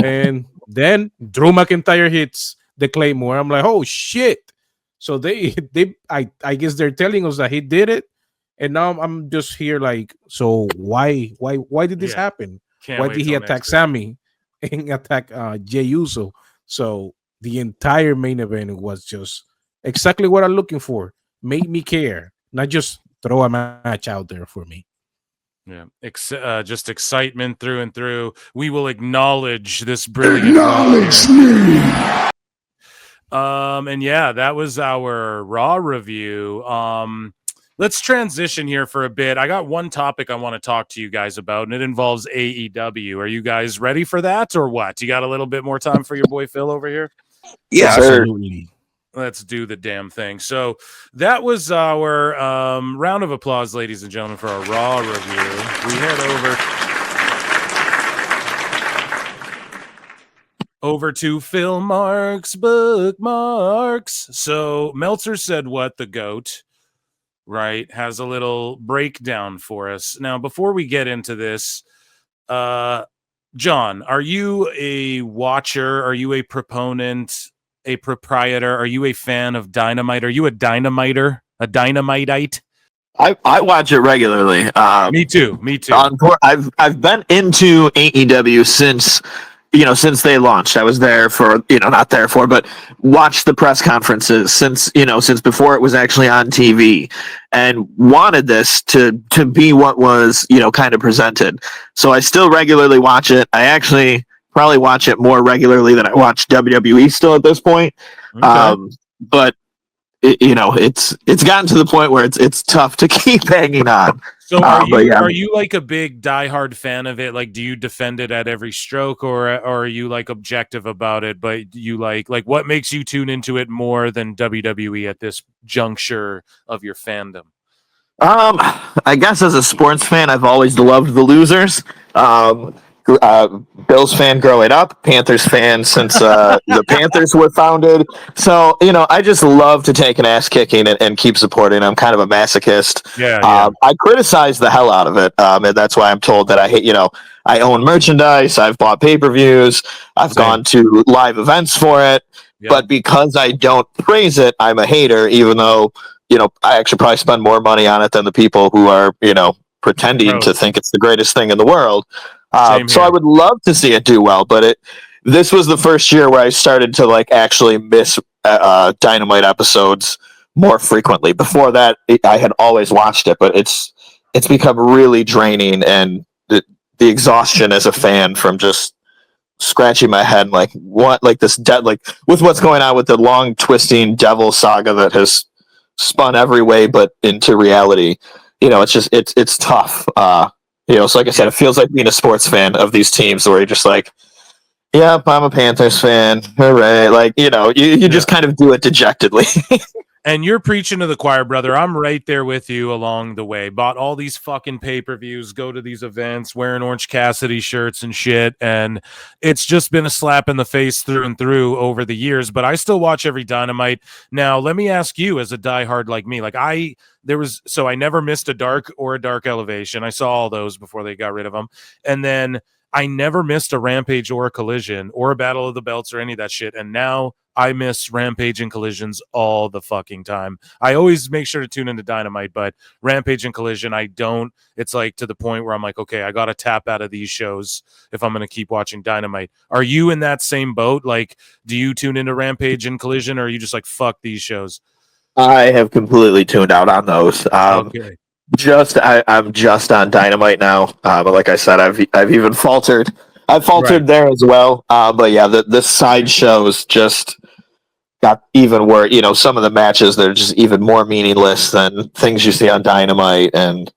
[SPEAKER 2] And then Drew McIntyre hits the Claymore. I'm like, oh shit. So I guess they're telling us that he did it. And now I'm just here like, so why did this happen? Why did he attack Sami and attack Jey Uso? So the entire main event was just exactly what I'm looking for. Made me care, not just throw a match out there for me.
[SPEAKER 1] Yeah, just excitement through and through. We will acknowledge this brilliant. And yeah, that was our Raw review. Let's transition here for a bit. I got one topic I want to talk to you guys about, and it involves AEW. Are you guys ready for that, or what? You got a little bit more time for your boy Phil over here?
[SPEAKER 3] Yeah,
[SPEAKER 2] absolutely.
[SPEAKER 1] Let's do the damn thing. So that was our round of applause, ladies and gentlemen, for our Raw review. We head over to Phil Marks bookmarks. So Meltzer said what the GOAT, right, has a little breakdown for us. Now, before we get into this, John, are you a watcher? Are you a proponent, a proprietor? Are you a fan of Dynamite? Are you a Dynamiter? A Dynamitite?
[SPEAKER 4] I watch it regularly.
[SPEAKER 1] Me too.
[SPEAKER 4] I've been into AEW since they launched. I was there for, not there for, but watched the press conferences since before it was actually on TV, and wanted this to be what was, kind of presented. So I still regularly watch it. I actually probably watch it more regularly than I watch WWE still at this point. Okay. But it's gotten to the point where it's tough to keep hanging on.
[SPEAKER 1] So are you like a big diehard fan of it? Like, do you defend it at every stroke, or are you like objective about it? But you like what makes you tune into it more than WWE at this juncture of your fandom?
[SPEAKER 4] I guess as a sports fan, I've always loved the losers. Bills fan growing up, Panthers fan since the Panthers were founded. So, I just love to take an ass kicking and keep supporting. I'm kind of a masochist.
[SPEAKER 1] Yeah.
[SPEAKER 4] I criticize the hell out of it. And that's why I'm told that I hate, I own merchandise. I've bought pay-per-views. I've gone to live events for it. Yeah. But because I don't praise it, I'm a hater, even though, I actually probably spend more money on it than the people who are, pretending to think it's the greatest thing in the world. So I would love to see it do well, but this was the first year where I started to actually miss Dynamite episodes more frequently. Before that, I had always watched it, but it's become really draining, and the exhaustion as a fan from just scratching my head with what's going on with the long twisting devil saga that has spun every way but into reality. It's just it's tough. So like I said, it feels like being a sports fan of these teams where you're just like, yep, I'm a Panthers fan. Hooray. Like, you just kind of do it dejectedly.
[SPEAKER 1] And you're preaching to the choir, brother. I'm right there with you along the way. Bought all these fucking pay-per-views, go to these events, wearing Orange Cassidy shirts and shit. And it's just been a slap in the face through and through over the years. But I still watch every Dynamite. Now, let me ask you, as a diehard like me, I never missed a dark or a dark elevation. I saw all those before they got rid of them. And then I never missed a Rampage or a Collision or a Battle of the Belts or any of that shit. And now I miss Rampage and Collisions all the fucking time. I always make sure to tune into Dynamite, but Rampage and Collision, I don't. It's like to the point where I'm like, okay, I got to tap out of these shows if I'm going to keep watching Dynamite. Are you in that same boat? Like, do you tune into Rampage and Collision, or are you just like, fuck these shows?
[SPEAKER 4] I have completely tuned out on those.
[SPEAKER 1] Okay.
[SPEAKER 4] I'm just on Dynamite now. But like I said, I've even faltered. I've faltered there as well. But yeah, the side shows just got even worse. Some of the matches, they're just even more meaningless than things you see on Dynamite, and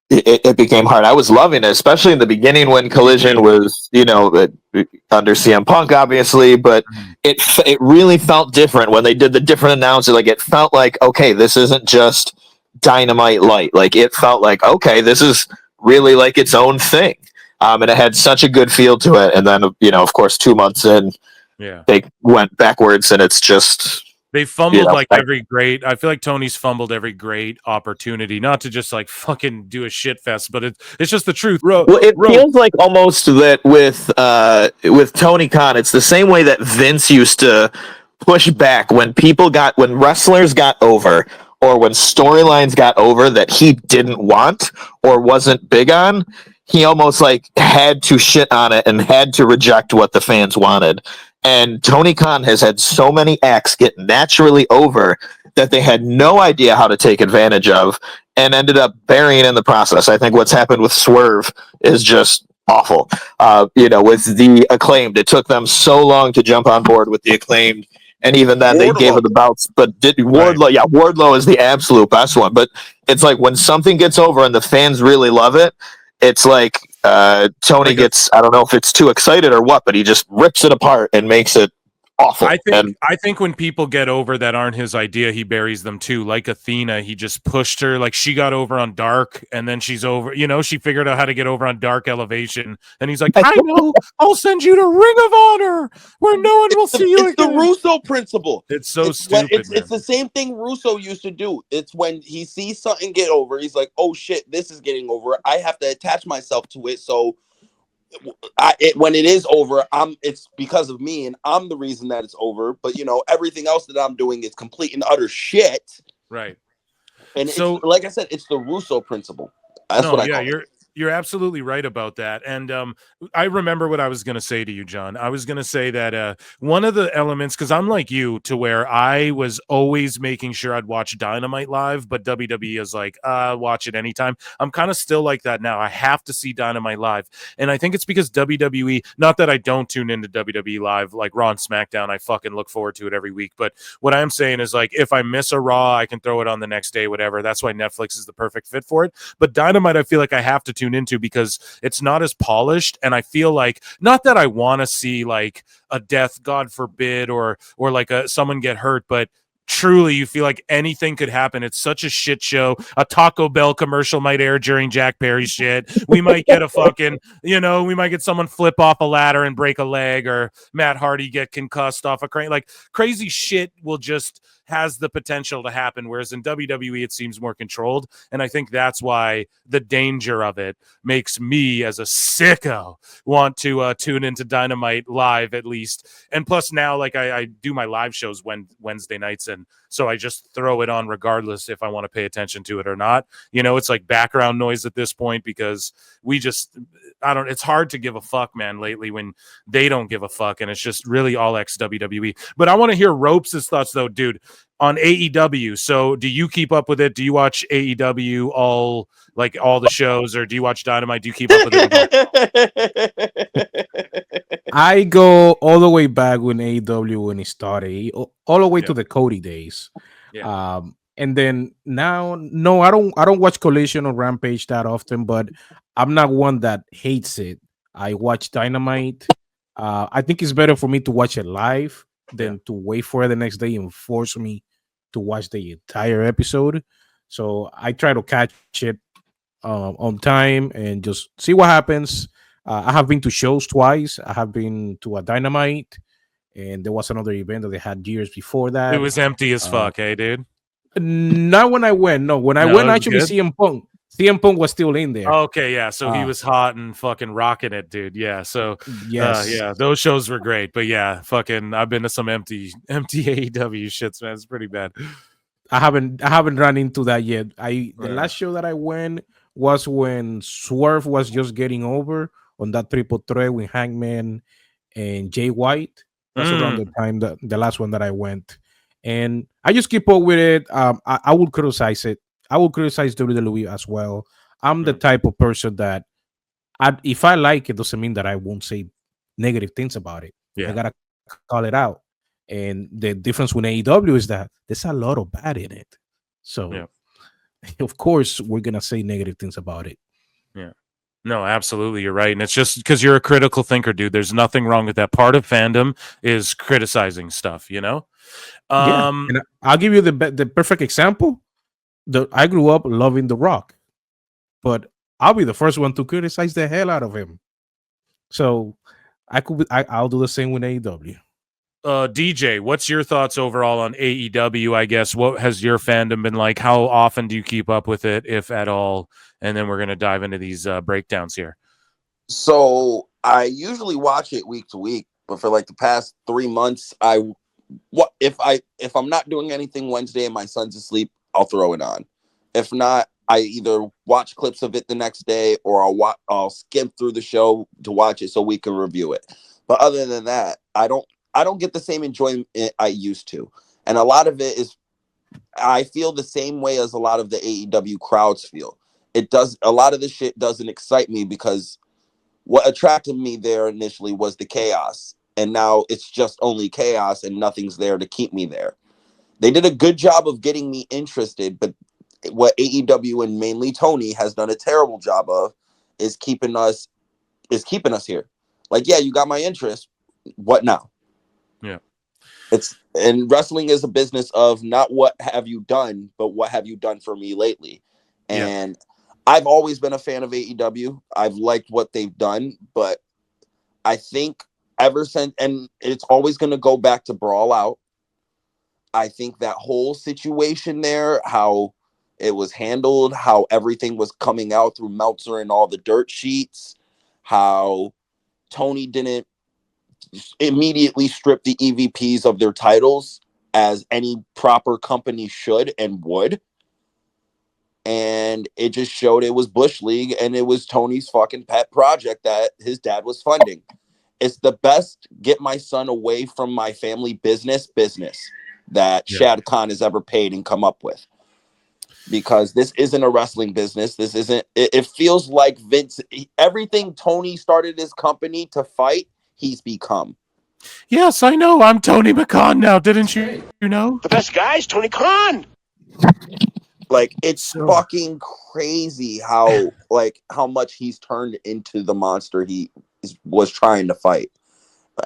[SPEAKER 4] it became hard. I was loving it, especially in the beginning when Collision was, under CM Punk, obviously, but it really felt different when they did the different announcers. Like, it felt like, okay, this isn't just Dynamite light. Like, it felt like, okay, this is really like its own thing. And it had such a good feel to it. And then, of course, 2 months in, they went backwards, and it's just...
[SPEAKER 1] They fumbled every great. I feel like Tony's fumbled every great opportunity, not to just like fucking do a shit fest, but it's just the truth.
[SPEAKER 4] Feels like almost that with Tony Khan, it's the same way that Vince used to push back when wrestlers got over, or when storylines got over that he didn't want or wasn't big on. He almost like had to shit on it and had to reject what the fans wanted. And Tony Khan has had so many acts get naturally over that they had no idea how to take advantage of, and ended up burying in the process. I think what's happened with Swerve is just awful. With the Acclaimed, it took them so long to jump on board with the Acclaimed, and even then they gave it the bouts. But Wardlow, Wardlow is the absolute best one. But it's like when something gets over and the fans really love it, it's like Tony gets, I don't know if it's too excited or what, but he just rips it apart and makes it awful.
[SPEAKER 1] I think when people get over that aren't his idea, he buries them too. Like Athena, he just pushed her. Like, she got over on Dark, and then she's over. She figured out how to get over on Dark Elevation, and he's like, I know, I'll send you to Ring of Honor, where no one will see you again.
[SPEAKER 3] It's the Russo principle.
[SPEAKER 1] It's so stupid.
[SPEAKER 3] It's the same thing Russo used to do. It's when he sees something get over, he's like, oh shit, this is getting over. I have to attach myself to it, so when it is over, it's because of me, and I'm the reason that it's over. But everything else that I'm doing is complete and utter shit.
[SPEAKER 1] Right.
[SPEAKER 3] And so, like I said, it's the Russo principle. That's what I call it.
[SPEAKER 1] You're absolutely right about that. And I remember what I was going to say to you, John. I was going to say that one of the elements, because I'm like you, to where I was always making sure I'd watch Dynamite live, but WWE is like, watch it anytime. I'm kind of still like that now. I have to see Dynamite live. And I think it's because WWE, not that I don't tune into WWE live, like Raw and SmackDown, I fucking look forward to it every week. But what I'm saying is, like, if I miss a Raw, I can throw it on the next day, whatever. That's why Netflix is the perfect fit for it. But Dynamite, I feel like I have to tune into, because it's not as polished, and I feel like, not that I want to see like a death, God forbid, or like someone get hurt, but truly you feel like anything could happen. It's such a shit show. A Taco Bell commercial might air during Jack Perry's shit. We might get a fucking, we might get someone flip off a ladder and break a leg, or Matt Hardy get concussed off a crane. Like, crazy shit will just has the potential to happen, whereas in WWE it seems more controlled. And I think that's why the danger of it makes me, as a sicko, want to tune into Dynamite live at least. And plus now, like, I do my live shows Wednesday nights, and so I just throw it on regardless if I want to pay attention to it or not. It's like background noise at this point, because it's hard to give a fuck, man, lately, when they don't give a fuck, and it's just really all ex WWE. But I want to hear Ropes' thoughts though, dude, on AEW. So do you keep up with it? Do you watch AEW all the shows, or do you watch Dynamite? Do you keep up with
[SPEAKER 2] it? I go all the way back when AEW, when it started, all the way to the Cody days.
[SPEAKER 1] Yeah.
[SPEAKER 2] And then now, no, I don't watch Collision or Rampage that often, but I'm not one that hates it. I watch Dynamite. I think it's better for me to watch it live than to wait for it the next day and force me to watch the entire episode. So I try to catch it on time and just see what happens. I have been to shows twice. I have been to a Dynamite, and there was another event that they had years before
[SPEAKER 1] It
[SPEAKER 2] that.
[SPEAKER 1] was empty as
[SPEAKER 2] Uh,
[SPEAKER 1] fuck, hey, dude.
[SPEAKER 2] Not when I went. No, when I
[SPEAKER 1] No,
[SPEAKER 2] went,
[SPEAKER 1] it was
[SPEAKER 2] actually,
[SPEAKER 1] good.
[SPEAKER 2] CM Punk was still in there.
[SPEAKER 1] Okay, yeah. So he
[SPEAKER 2] Uh,
[SPEAKER 1] was hot and fucking rocking it, dude. Yeah. So
[SPEAKER 2] yes,
[SPEAKER 1] yeah, those shows were great. But yeah, fucking I've been to some empty AEW shits, man. It's pretty bad.
[SPEAKER 2] I haven't run into that yet. The
[SPEAKER 1] Yeah.
[SPEAKER 2] last show that I went was when Swerve was just getting over on that triple threat with Hangman and Jay White. That's around the
[SPEAKER 1] Mm,
[SPEAKER 2] time that the last one that I went, and I just keep up with it. I would criticize it. I would criticize WWE as well. I'm the
[SPEAKER 1] mm,
[SPEAKER 2] type of person that if I like it, doesn't mean that I won't say negative things about it. I
[SPEAKER 1] yeah.
[SPEAKER 2] gotta call it out. And the difference with AEW is that there's a lot of bad in it.
[SPEAKER 1] Yeah.
[SPEAKER 2] So of course we're gonna say negative things about it.
[SPEAKER 1] Yeah. No, absolutely. You're right. And it's just because you're a critical thinker, dude. There's nothing wrong with that. Part of fandom is criticizing stuff, you know?
[SPEAKER 2] Yeah,
[SPEAKER 1] Um,
[SPEAKER 2] and I'll give you the perfect example. I grew up loving The Rock, but I'll be the first one to criticize the hell out of him. So I'll do the same with AEW.
[SPEAKER 1] DJ, what's your thoughts overall on AEW? I guess what has your fandom been like? How often do you keep up with it, if at all? And then we're gonna dive into these breakdowns here.
[SPEAKER 3] So I usually watch it week to week, but for like the past 3 months, if I'm not doing anything Wednesday and my son's asleep, I'll throw it on. If not, I either watch clips of it the next day or I'll skim through the show to watch it so we can review it. But other than that, I don't get the same enjoyment I used to. And a lot of it is I feel the same way as a lot of the AEW crowds feel. A lot of this shit doesn't excite me because what attracted me there initially was the chaos. And now it's just only chaos and nothing's there to keep me there. They did a good job of getting me interested, but what AEW and mainly Tony has done a terrible job of is keeping us here. Like, yeah, you got my interest. What now?
[SPEAKER 1] Yeah.
[SPEAKER 3] And wrestling is a business of not what have you done, but what have you done for me lately.
[SPEAKER 1] Yeah.
[SPEAKER 3] And I've always been a fan of AEW. I've liked what they've done, but I think ever since, and it's always going to go back to Brawl Out. I think that whole situation there, how it was handled, how everything was coming out through Meltzer and all the dirt sheets, how Tony didn't immediately strip the EVPs of their titles as any proper company should and would. And it just showed it was Bush League and it was Tony's fucking pet project that his dad was funding. It's the best get my son away from my family business that Shad Khan has ever paid and come up with. Because this isn't a wrestling business. This isn't, it feels like Vince, everything Tony started his company to fight, he's become.
[SPEAKER 1] Yes, I know. I'm Tony McCon now. Didn't you know?
[SPEAKER 5] The best guy's Tony Khan.
[SPEAKER 3] Like, it's
[SPEAKER 1] So-
[SPEAKER 3] fucking crazy how much he's turned into the monster he was trying to fight.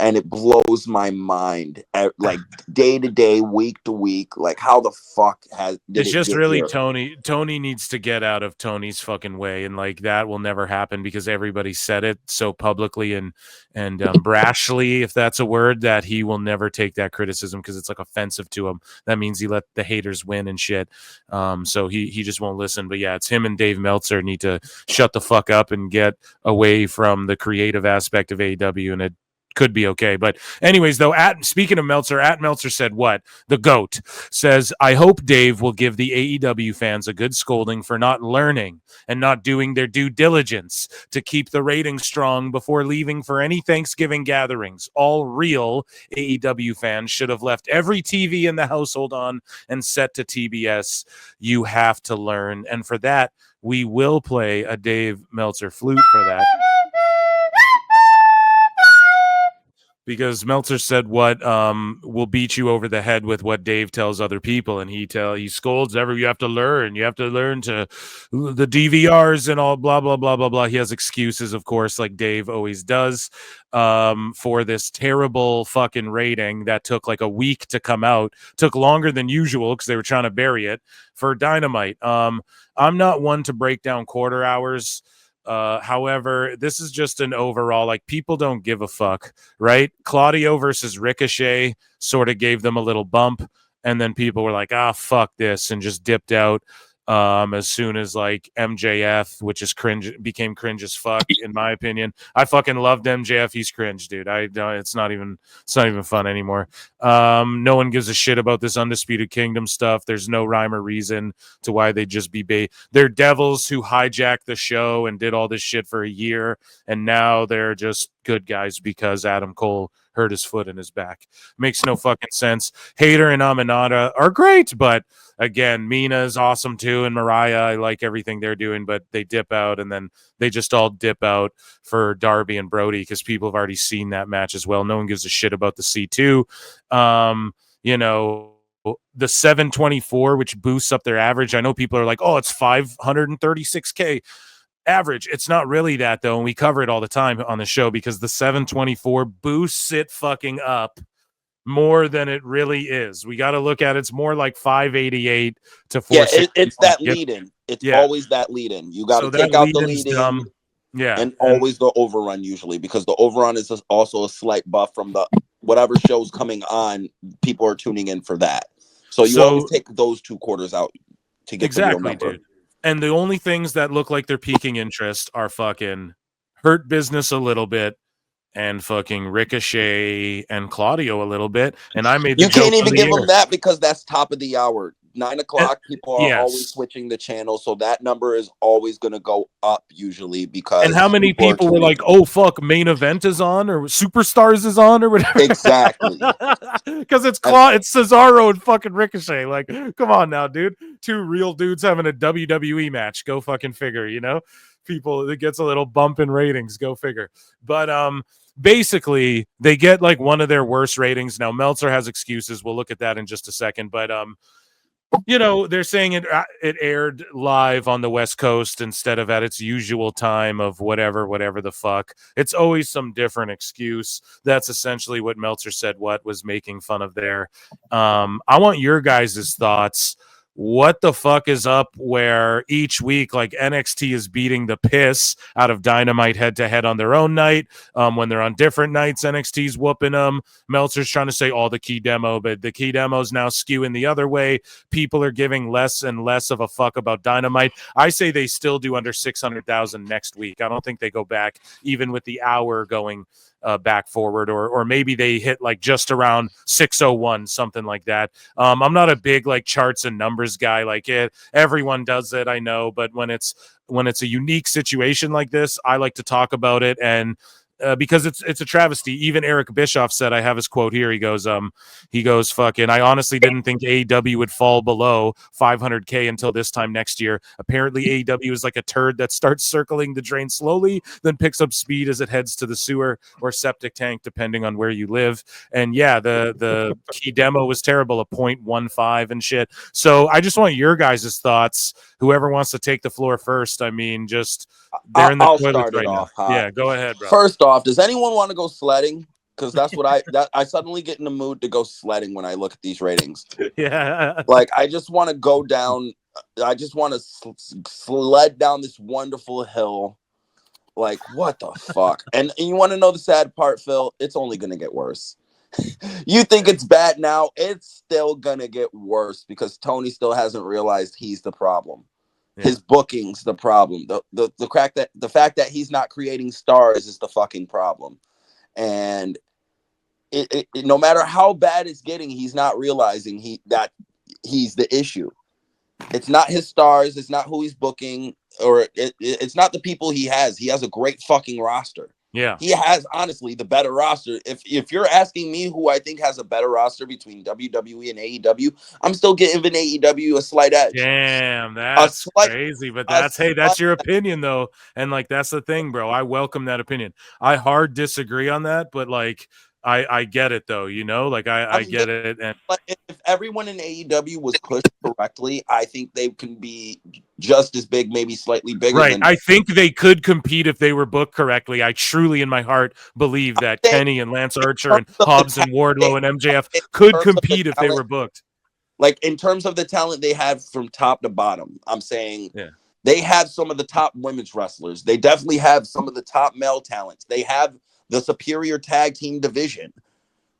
[SPEAKER 3] And it blows my mind like day to day, week to week. Like, how the fuck
[SPEAKER 1] it's just really
[SPEAKER 3] here?
[SPEAKER 1] Tony needs to get out of Tony's fucking way, and like that will never happen because everybody said it so publicly and brashly, if that's a word, that he will never take that criticism because it's like offensive to him. That means he let the haters win and shit. So he just won't listen. But yeah, it's him and Dave Meltzer need to shut the fuck up and get away from the creative aspect of AEW, and it could be okay. But anyways, though, speaking of Meltzer, Meltzer said what? The GOAT says, I hope Dave will give the AEW fans a good scolding for not learning and not doing their due diligence to keep the ratings strong before leaving for any Thanksgiving gatherings. All real AEW fans should have left every TV in the household on and set to TBS. You have to learn. And for that, we will play a Dave Meltzer flute for that. because Meltzer said what will beat you over the head with what Dave tells other people, and he scolds you have to learn to the DVRs and all blah blah blah blah blah. He has excuses, of course, like Dave always does, for this terrible fucking rating that took like a week to come out, took longer than usual because they were trying to bury it for Dynamite. I'm not one to break down quarter hours. However, this is just an overall, like, people don't give a fuck, right? Claudio versus Ricochet sort of gave them a little bump, and then people were like, fuck this, and just dipped out as soon as like MJF, which is cringe, became cringe as fuck, in my opinion. I fucking loved MJF. He's cringe, dude. It's not even fun anymore. No one gives a shit about this Undisputed Kingdom stuff. There's no rhyme or reason to why they just be they're devils who hijacked the show and did all this shit for a year, and now they're just good guys because Adam Cole hurt his foot in his back. Makes no fucking sense. Hater and Aminata are great, but again, Mina is awesome too, and Mariah, I like everything they're doing, but they dip out, and then they just all dip out for Darby and Brody because people have already seen that match as well. No one gives a shit about the C2. The 724, which boosts up their average. I know people are like, oh, it's 536K average. It's not really that, though, and we cover it all the time on the show because the 724 boosts it fucking up more than it really is. We got to look at it's more like 588 to 460.
[SPEAKER 3] Yeah, it's that lead-in. It's always that lead-in. You got to take out the lead-in.
[SPEAKER 1] Yeah,
[SPEAKER 3] and always the overrun usually, because the overrun is also a slight buff from the whatever show's coming on. People are tuning in for that, so you always take those 2 quarters out to get the real number.
[SPEAKER 1] Dude. And the only things that look like they're piquing interest are fucking Hurt Business a little bit, and fucking Ricochet and Claudio a little bit. And I made the
[SPEAKER 3] you can't even give them that because that's top of the hour. 9 o'clock, people are always switching the channel, so that number is always going to go up usually. Because
[SPEAKER 1] and how many people were like, "Oh fuck, main event is on or Superstars is on or whatever."
[SPEAKER 3] Exactly,
[SPEAKER 1] because it's Cesaro and fucking Ricochet. Like, come on now, dude. 2 real dudes having a WWE match. Go fucking figure. You know, people, it gets a little bump in ratings. Go figure. But basically, they get like one of their worst ratings. Now Meltzer has excuses. We'll look at that in just a second. But they're saying it aired live on the West Coast instead of at its usual time of whatever the fuck. It's always some different excuse. That's essentially what Meltzer said was making fun of there. I want your guys' thoughts. What the fuck is up where each week, like, NXT is beating the piss out of Dynamite head-to-head on their own night. When they're on different nights, NXT's whooping them. Meltzer's trying to say the key demo, but the key demo's now skewing the other way. People are giving less and less of a fuck about Dynamite. I say they still do under 600,000 next week. I don't think they go back, even with the hour going back forward, or maybe they hit like just around 601, something like that. I'm not a big like charts and numbers guy. Like everyone does it, I know, but when it's a unique situation like this, I like to talk about it, and because it's a travesty. Even Eric Bischoff said, I have his quote here. He goes, fucking, I honestly didn't think AEW would fall below 500K until this time next year. Apparently AEW is like a turd that starts circling the drain slowly, then picks up speed as it heads to the sewer or septic tank, depending on where you live. And yeah, the key demo was terrible, a 0.15 and shit. So I just want your guys' thoughts. Whoever wants to take the floor first. I mean, just they're in the toilet right now. Yeah, go ahead, bro.
[SPEAKER 3] First off, does anyone want to go sledding? Because that's what I suddenly get in the mood to go sledding when I look at these ratings.
[SPEAKER 1] Yeah,
[SPEAKER 3] like I just want to go down. I just want to sled down this wonderful hill. Like, what the fuck? And you want to know the sad part, Phil? It's only gonna get worse. You think it's bad now? It's still gonna get worse because Tony still hasn't realized he's the problem. Yeah. His booking's the problem. The fact that he's not creating stars is the fucking problem. And it no matter how bad it's getting, he's not realizing that he's the issue. It's not his stars. It's not who he's booking, or it's not the people he has. He has a great fucking roster.
[SPEAKER 1] Yeah,
[SPEAKER 3] he has honestly the better roster. If you're asking me who I think has a better roster between WWE and AEW, I'm still giving AEW a slight edge.
[SPEAKER 1] Damn, that's crazy. But that's your opinion though, and like that's the thing, bro. I welcome that opinion. I hard disagree on that, but like I get it though, you know, like I
[SPEAKER 3] mean,
[SPEAKER 1] get it. And
[SPEAKER 3] but if everyone in AEW was pushed correctly, I think they can be just as big, maybe slightly bigger
[SPEAKER 1] right,
[SPEAKER 3] than.
[SPEAKER 1] I think they could compete if they were booked correctly. I truly, in my heart, believe that Kenny and Lance Archer and Hobbs and Wardlow and MJF could compete if they were booked.
[SPEAKER 3] Like in terms of the talent they have from top to bottom, I'm saying
[SPEAKER 1] Yeah.
[SPEAKER 3] they have some of the top women's wrestlers. They definitely have some of the top male talents. They have the superior tag team division,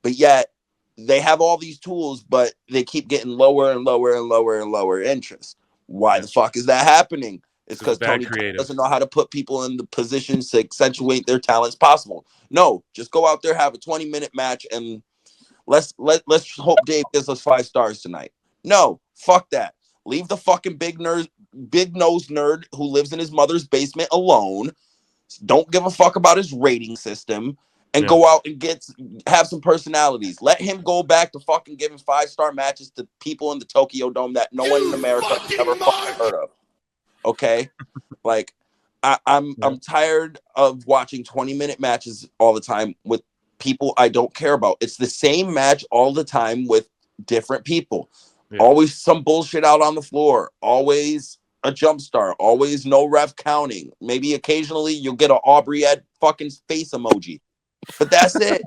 [SPEAKER 3] but yet they have all these tools, but they keep getting lower and lower and lower and lower interest. Why the fuck is that happening? It's because Tony doesn't know how to put people in the positions to accentuate their talents possible. No, just go out there, have a 20-minute match, and let's hope Dave gives us 5 stars tonight. No, fuck that. Leave the fucking big nose nerd who lives in his mother's basement alone. Don't give a fuck about his rating system, and go out and have some personalities. Let him go back to fucking giving 5-star matches to people in the Tokyo Dome that no one in America has ever fucking heard of. Okay, like I'm tired of watching 20-minute matches all the time with people I don't care about. It's the same match all the time with different people. Yeah. Always some bullshit out on the floor. Always a jump start. Always no ref counting. Maybe occasionally you'll get an Aubrey Ed fucking face emoji, but that's it.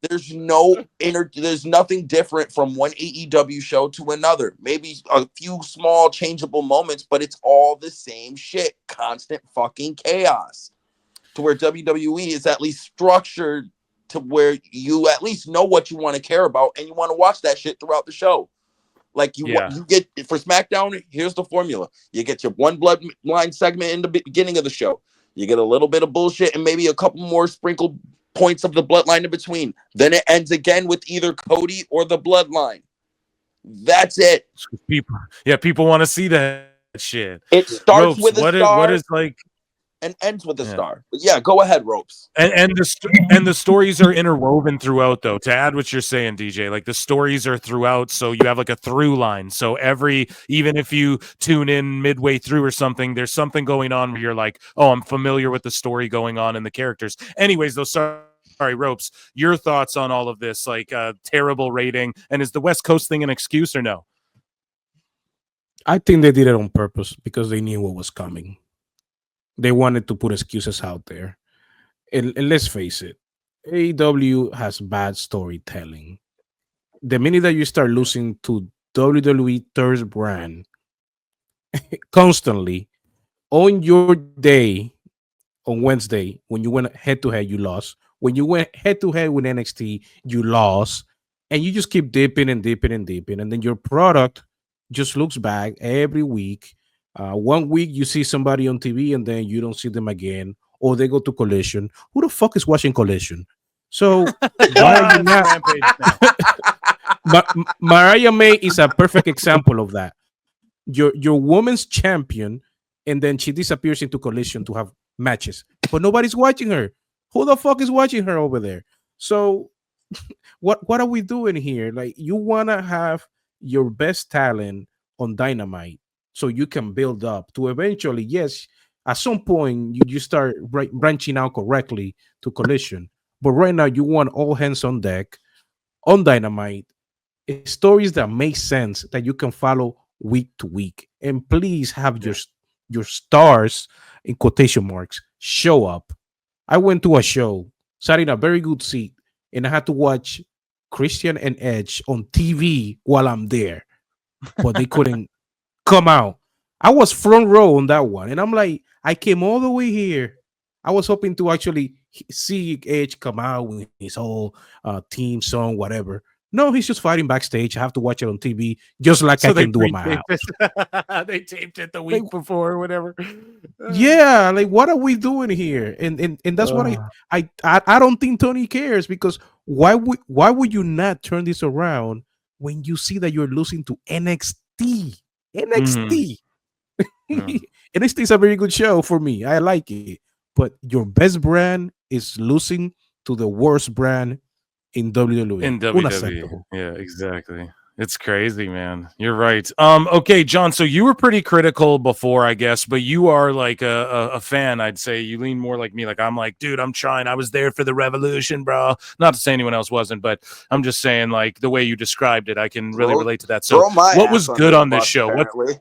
[SPEAKER 3] There's nothing different from one AEW show to another. Maybe a few small changeable moments, but it's all the same shit. Constant fucking chaos. To where WWE is at least structured to where you at least know what you want to care about and you want to watch that shit throughout the show. Like you get for SmackDown, here's the formula. You get your one bloodline segment in the beginning of the show. You get a little bit of bullshit and maybe a couple more sprinkled points of the bloodline in between. Then it ends again with either Cody or the bloodline. That's it.
[SPEAKER 1] People want to see that shit.
[SPEAKER 3] It starts with a star.
[SPEAKER 1] What is like
[SPEAKER 3] and ends with a star. But yeah, go ahead, Ropes.
[SPEAKER 1] And the stories are interwoven throughout, though. To add what you're saying, DJ, like the stories are throughout, so you have like a through line. So even if you tune in midway through or something, there's something going on where you're like, oh, I'm familiar with the story going on and the characters. Anyways, though, sorry, Ropes, your thoughts on all of this? Like terrible rating, and is the West Coast thing an excuse or no?
[SPEAKER 2] I think they did it on purpose because they knew what was coming. They wanted to put excuses out there. And let's face it, AEW has bad storytelling. The minute that you start losing to WWE third brand constantly on your day, on Wednesday, when you went head to head, you lost. When you went head to head with NXT, you lost. And you just keep dipping and dipping and dipping. And then your product just looks bad every week. 1 week you see somebody on TV and then you don't see them again, or they go to Collision. Who the fuck is watching Collision? So why are you not? Mariah May is a perfect example of that. Your woman's champion, and then she disappears into Collision to have matches, but nobody's watching her. Who the fuck is watching her over there? So what are we doing here? Like, you wanna have your best talent on Dynamite so you can build up to eventually, yes, at some point you start branching out correctly to Collision. But right now you want all hands on deck on Dynamite, stories that make sense that you can follow week to week. And please have your stars, in quotation marks, show up. I went to a show, sat in a very good seat, and I had to watch Christian and Edge on TV while I'm there, but they couldn't come out. I was front row on that one, and I'm like, I came all the way here. I was hoping to actually see Edge come out with his whole team song, whatever. No, he's just fighting backstage. I have to watch it on TV, just like so I can do in my house.
[SPEAKER 1] They taped it the week before or whatever.
[SPEAKER 2] Yeah, like, what are we doing here? And that's what I don't think Tony cares, because why would you not turn this around when you see that you're losing to NXT? NXT. NXT is a very good show for me. I like it. But your best brand is losing to the worst brand in WWE.
[SPEAKER 1] In WWE. Yeah, exactly. It's crazy, man. You're right. Okay, John. So you were pretty critical before, I guess, but you are like a fan. I'd say you lean more like me. Like I'm like, dude, I'm trying. I was there for the revolution, bro. Not to say anyone else wasn't, but I'm just saying, like the way you described it, I can really relate to that. So,
[SPEAKER 3] Throw my
[SPEAKER 1] what
[SPEAKER 3] ass
[SPEAKER 1] was
[SPEAKER 3] under
[SPEAKER 1] good
[SPEAKER 3] the
[SPEAKER 1] on this
[SPEAKER 3] bus,
[SPEAKER 1] show? What?
[SPEAKER 3] apparently.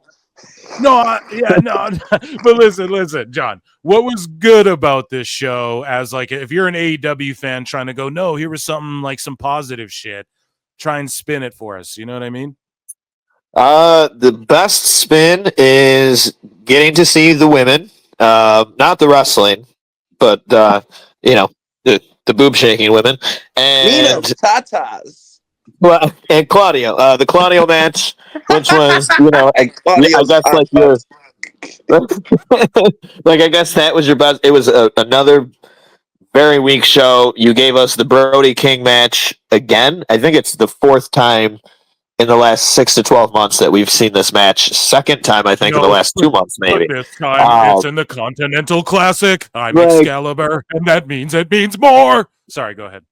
[SPEAKER 1] No, no. But listen, John. What was good about this show? As like, if you're an AEW fan trying to go, no, here was something like some positive shit. Try and spin it for us. You know what I mean?
[SPEAKER 4] The best spin is getting to see the women, not the wrestling, but you know, the boob shaking women,
[SPEAKER 3] Nina
[SPEAKER 4] and
[SPEAKER 3] Tatas.
[SPEAKER 4] well, and Claudio, the Claudio match, which was I
[SPEAKER 3] Claudio's
[SPEAKER 4] guess like your
[SPEAKER 3] Tatas.
[SPEAKER 4] like I guess that was your best. It was another very weak show. You gave us the Brody King match again. I think it's the fourth time in the last 6 to 12 months that we've seen this match. Second time, I think, in the last 2 months,
[SPEAKER 1] But
[SPEAKER 4] maybe.
[SPEAKER 1] this time it's in the Continental Classic. I'm
[SPEAKER 4] Right.
[SPEAKER 1] Excalibur, and that means it means more. Sorry, go ahead.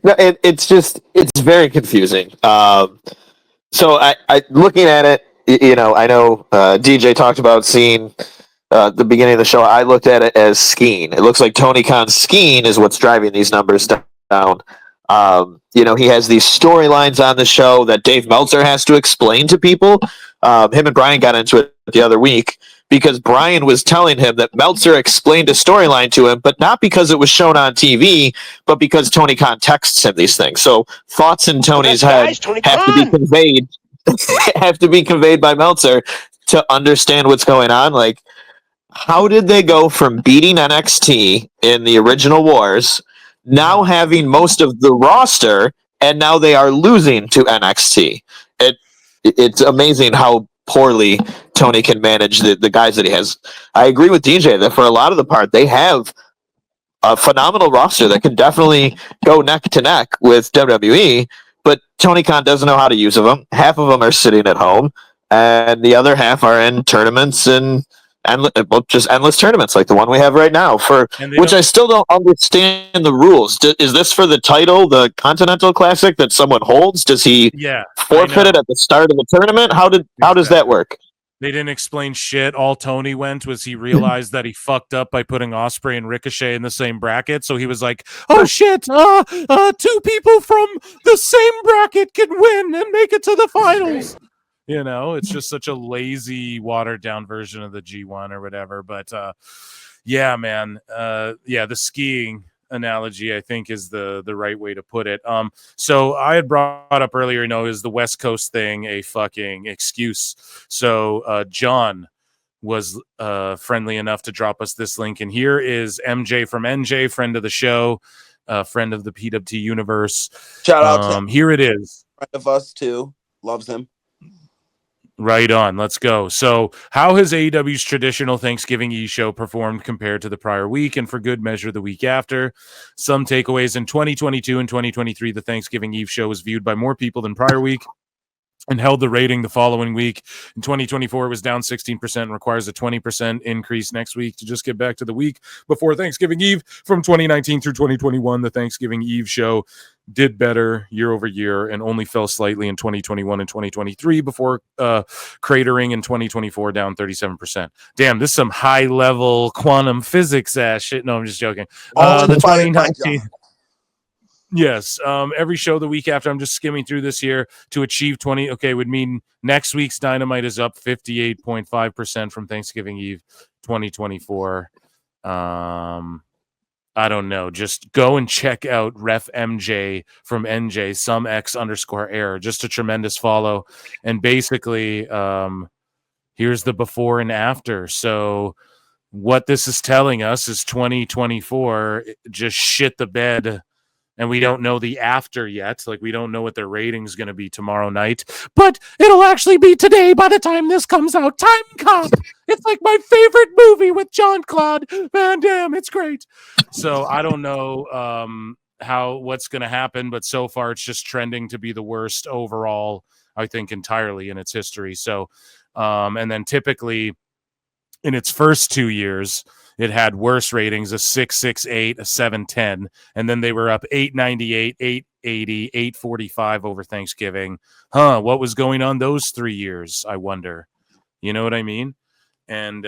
[SPEAKER 4] No, it's very confusing. So I looking at it, I know DJ talked about seeing the beginning of the show. I looked at it as skiing. It looks like Tony Khan's skiing is what's driving these numbers down. He has these storylines on the show that Dave Meltzer has to explain to people. Him and Brian got into it the other week because Brian was telling him that Meltzer explained a storyline to him, but not because it was shown on TV, but because Tony Khan texts him these things. So thoughts in Tony's head
[SPEAKER 5] Guys, Tony
[SPEAKER 4] have to be
[SPEAKER 5] Khan.
[SPEAKER 4] conveyed have to be conveyed by Meltzer to understand what's going on. Like, how did they go from beating NXT in the original Wars, now having most of the roster, and now they are losing to NXT? It's amazing how poorly Tony can manage the guys that he has. I agree with DJ that for a lot of the part, they have a phenomenal roster that can definitely go neck to neck with WWE, but Tony Khan doesn't know how to use them. Half of them are sitting at home, and the other half are in tournaments and just endless tournaments like the one we have right now. For which I still don't understand the rules. Is this for the title, the Continental Classic that someone holds? Does he forfeit it at the start of the tournament? How does that work?
[SPEAKER 1] They didn't explain shit. All Tony went was he realized that he fucked up by putting Ospreay and Ricochet in the same bracket. So he was like, "Oh shit! 2 people from the same bracket can win and make it to the finals." It's just such a lazy, watered down version of the G1 or whatever. But yeah, man, the skiing analogy I think is the right way to put it. So I had brought up earlier, is the West Coast thing a fucking excuse? So John was friendly enough to drop us this link, and here is MJ from NJ, friend of the show, friend of the PWT universe.
[SPEAKER 3] Shout out to him.
[SPEAKER 1] Here it is.
[SPEAKER 3] Friend of us too. Loves him.
[SPEAKER 1] Right on. Let's go. So, how has AEW's traditional Thanksgiving Eve show performed compared to the prior week and for good measure the week after? Some takeaways: in 2022 and 2023, the Thanksgiving Eve show was viewed by more people than prior week and held the rating the following week. In 2024, it was down 16% and requires a 20% increase next week to just get back to the week before Thanksgiving Eve. From 2019 through 2021, the Thanksgiving Eve show did better year over year and only fell slightly in 2021 and 2023 before cratering in 2024, down 37%. Damn, this is some high-level quantum physics ass shit. No, I'm just joking.
[SPEAKER 3] All
[SPEAKER 1] The
[SPEAKER 3] inspired by
[SPEAKER 1] 2019...
[SPEAKER 3] John.
[SPEAKER 1] Yes. Every show the week after, I'm just skimming through this here to achieve 20. Okay, would mean next week's Dynamite is up 58.5% from Thanksgiving Eve 2024. I don't know. Just go and check out Ref MJ from NJ, some X _ error. Just a tremendous follow. And basically, here's the before and after. So what this is telling us is 2024 just shit the bed. And we don't know the after yet. Like, we don't know what their rating's going to be tomorrow night. But it'll actually be today by the time this comes out. Time Cop. It's like my favorite movie with Jean-Claude Van Damme. It's great. So I don't know what's going to happen. But so far, it's just trending to be the worst overall, I think, entirely in its history. So, and then typically in its first 2 years, it had worse ratings, a 668, a 710, and then they were up 898, 880, 845 over Thanksgiving. What was going on those 3 years? I wonder. You know what I mean? And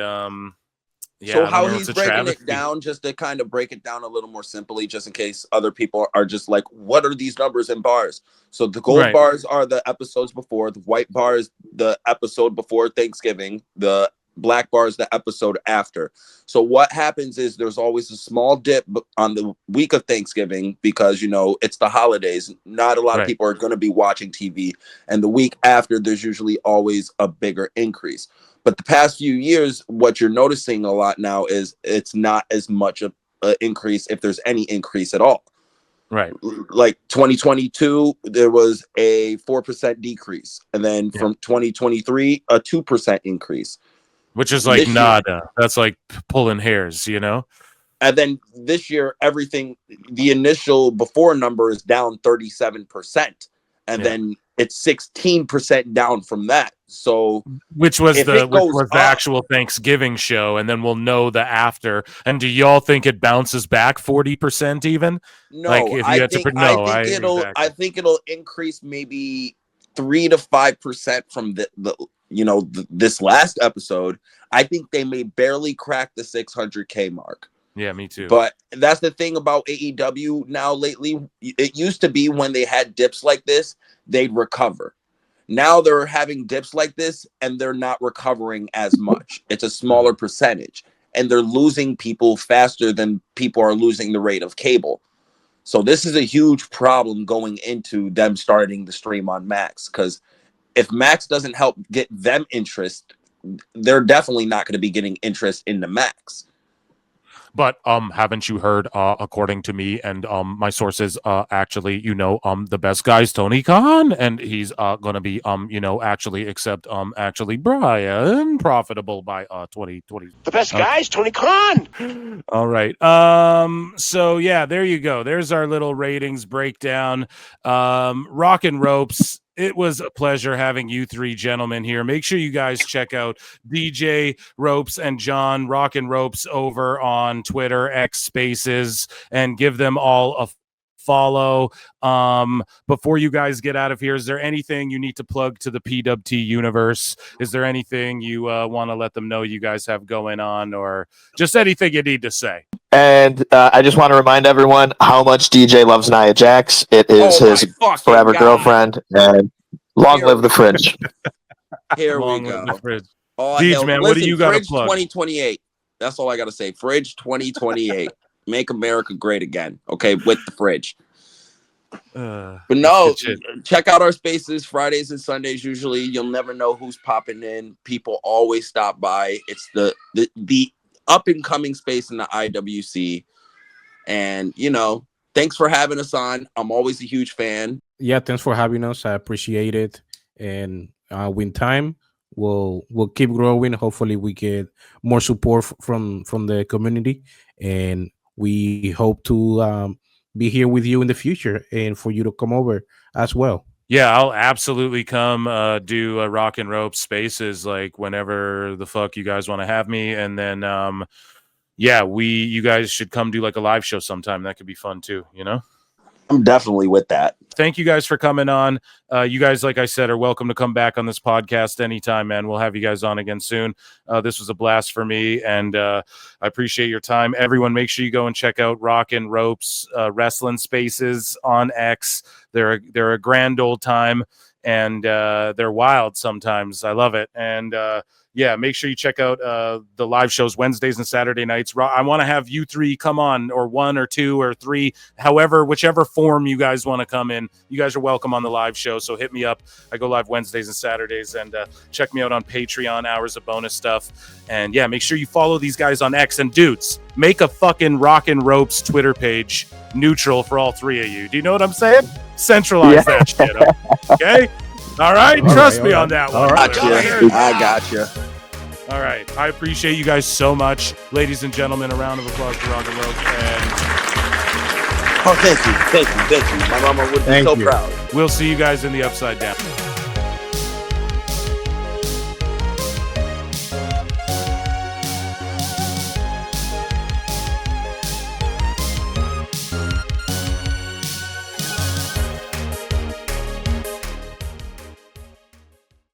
[SPEAKER 3] so how he's breaking it down, just to kind of break it down a little more simply, just in case other people are just like, what are these numbers in bars? So the gold bars are the episodes before, the white bars the episode before Thanksgiving, the black bars the episode after. So what happens is there's always a small dip on the week of Thanksgiving because, you know, it's the holidays. Not a lot of people are going to be watching TV. And the week after, there's usually always a bigger increase. But the past few years, what you're noticing a lot now is it's not as much of an increase, if there's any increase at all.
[SPEAKER 1] Right.
[SPEAKER 3] Like 2022, there was a 4% decrease. And then from 2023, a 2% increase.
[SPEAKER 1] Which is like nada. That's like pulling hairs, you know?
[SPEAKER 3] And then this year, everything, the initial before number is down 37%. And then it's 16% down from that. So
[SPEAKER 1] which was the actual Thanksgiving show, and then we'll know the after. And do y'all think it bounces back 40% even?
[SPEAKER 3] No,
[SPEAKER 1] like if you
[SPEAKER 3] I think it'll increase maybe 3 to 5% from this last episode. I think they may barely crack the 600K mark.
[SPEAKER 1] Yeah, me too.
[SPEAKER 3] But that's the thing about AEW now lately. It used to be when they had dips like this, they'd recover. Now they're having dips like this and they're not recovering as much. It's a smaller percentage. And they're losing people faster than people are losing the rate of cable. So this is a huge problem going into them starting the stream on Max. Because if Max doesn't help get them interest, they're definitely not going to be getting interest in the Max.
[SPEAKER 1] But haven't you heard, according to me and my sources, actually, the best guy's Tony Khan, and he's going to be, actually Brian profitable by 2020.
[SPEAKER 5] The best guy's Tony Khan.
[SPEAKER 1] All right. So yeah, there you go. There's our little ratings breakdown. Rockin' Ropes. It was a pleasure having you three gentlemen here. Make sure you guys check out DJ Ropes and John Rockin' Ropes over on Twitter, X Spaces, and give them all a follow. Before you guys get out of here, is there anything you need to plug to the PWT universe? Is there anything you want to let them know you guys have going on, or just anything you need to say?
[SPEAKER 4] And I just want to remind everyone how much DJ loves Nia Jax. It is his forever girlfriend. And long live the fridge.
[SPEAKER 3] Here
[SPEAKER 1] long
[SPEAKER 3] we go.
[SPEAKER 1] The fridge.
[SPEAKER 3] Deej,
[SPEAKER 1] man, what do you got to plug?
[SPEAKER 3] 2028. That's all I got to say. Fridge 2028. Make America great again. Okay, with the fridge. But no, check out our spaces Fridays and Sundays. Usually, you'll never know who's popping in. People always stop by. It's the up and coming space in the IWC, and thanks for having us on. I'm always a huge fan.
[SPEAKER 2] Yeah, thanks for having us. I appreciate it. And with time, we'll keep growing. Hopefully, we get more support from the community, and we hope to be here with you in the future, and for you to come over as well.
[SPEAKER 1] Yeah, I'll absolutely come do a Rockin' Rope Spaces like whenever the fuck you guys want to have me. And then, you guys should come do like a live show sometime. That could be fun too,
[SPEAKER 3] I'm definitely with that.
[SPEAKER 1] Thank you guys for coming on. You guys, like I said, are welcome to come back on this podcast anytime, man. We'll have you guys on again soon. This was a blast for me, and I appreciate your time. Everyone, make sure you go and check out Rockin' Ropes Wrestling Spaces on X. They're a grand old time, and they're wild sometimes. I love it. And make sure you check out the live shows Wednesdays and Saturday nights. I want to have you three come on, or one or two or three, whichever form you guys want to come in. You guys are welcome on the live show, so hit me up. I go live Wednesdays and Saturdays, and check me out on Patreon, hours of bonus stuff. And yeah, make sure you follow these guys on X. And dudes, make a fucking Rockin' Ropes Twitter page neutral for all three of you. Do you know what I'm saying? Centralize that shit up. Okay? All right, trust me on that one.
[SPEAKER 3] I got you.
[SPEAKER 1] All right, I appreciate you guys so much, ladies and gentlemen. A round of applause for Rockin' Ropes. And
[SPEAKER 3] thank you. My mama would be so proud.
[SPEAKER 1] We'll see you guys in the Upside Down.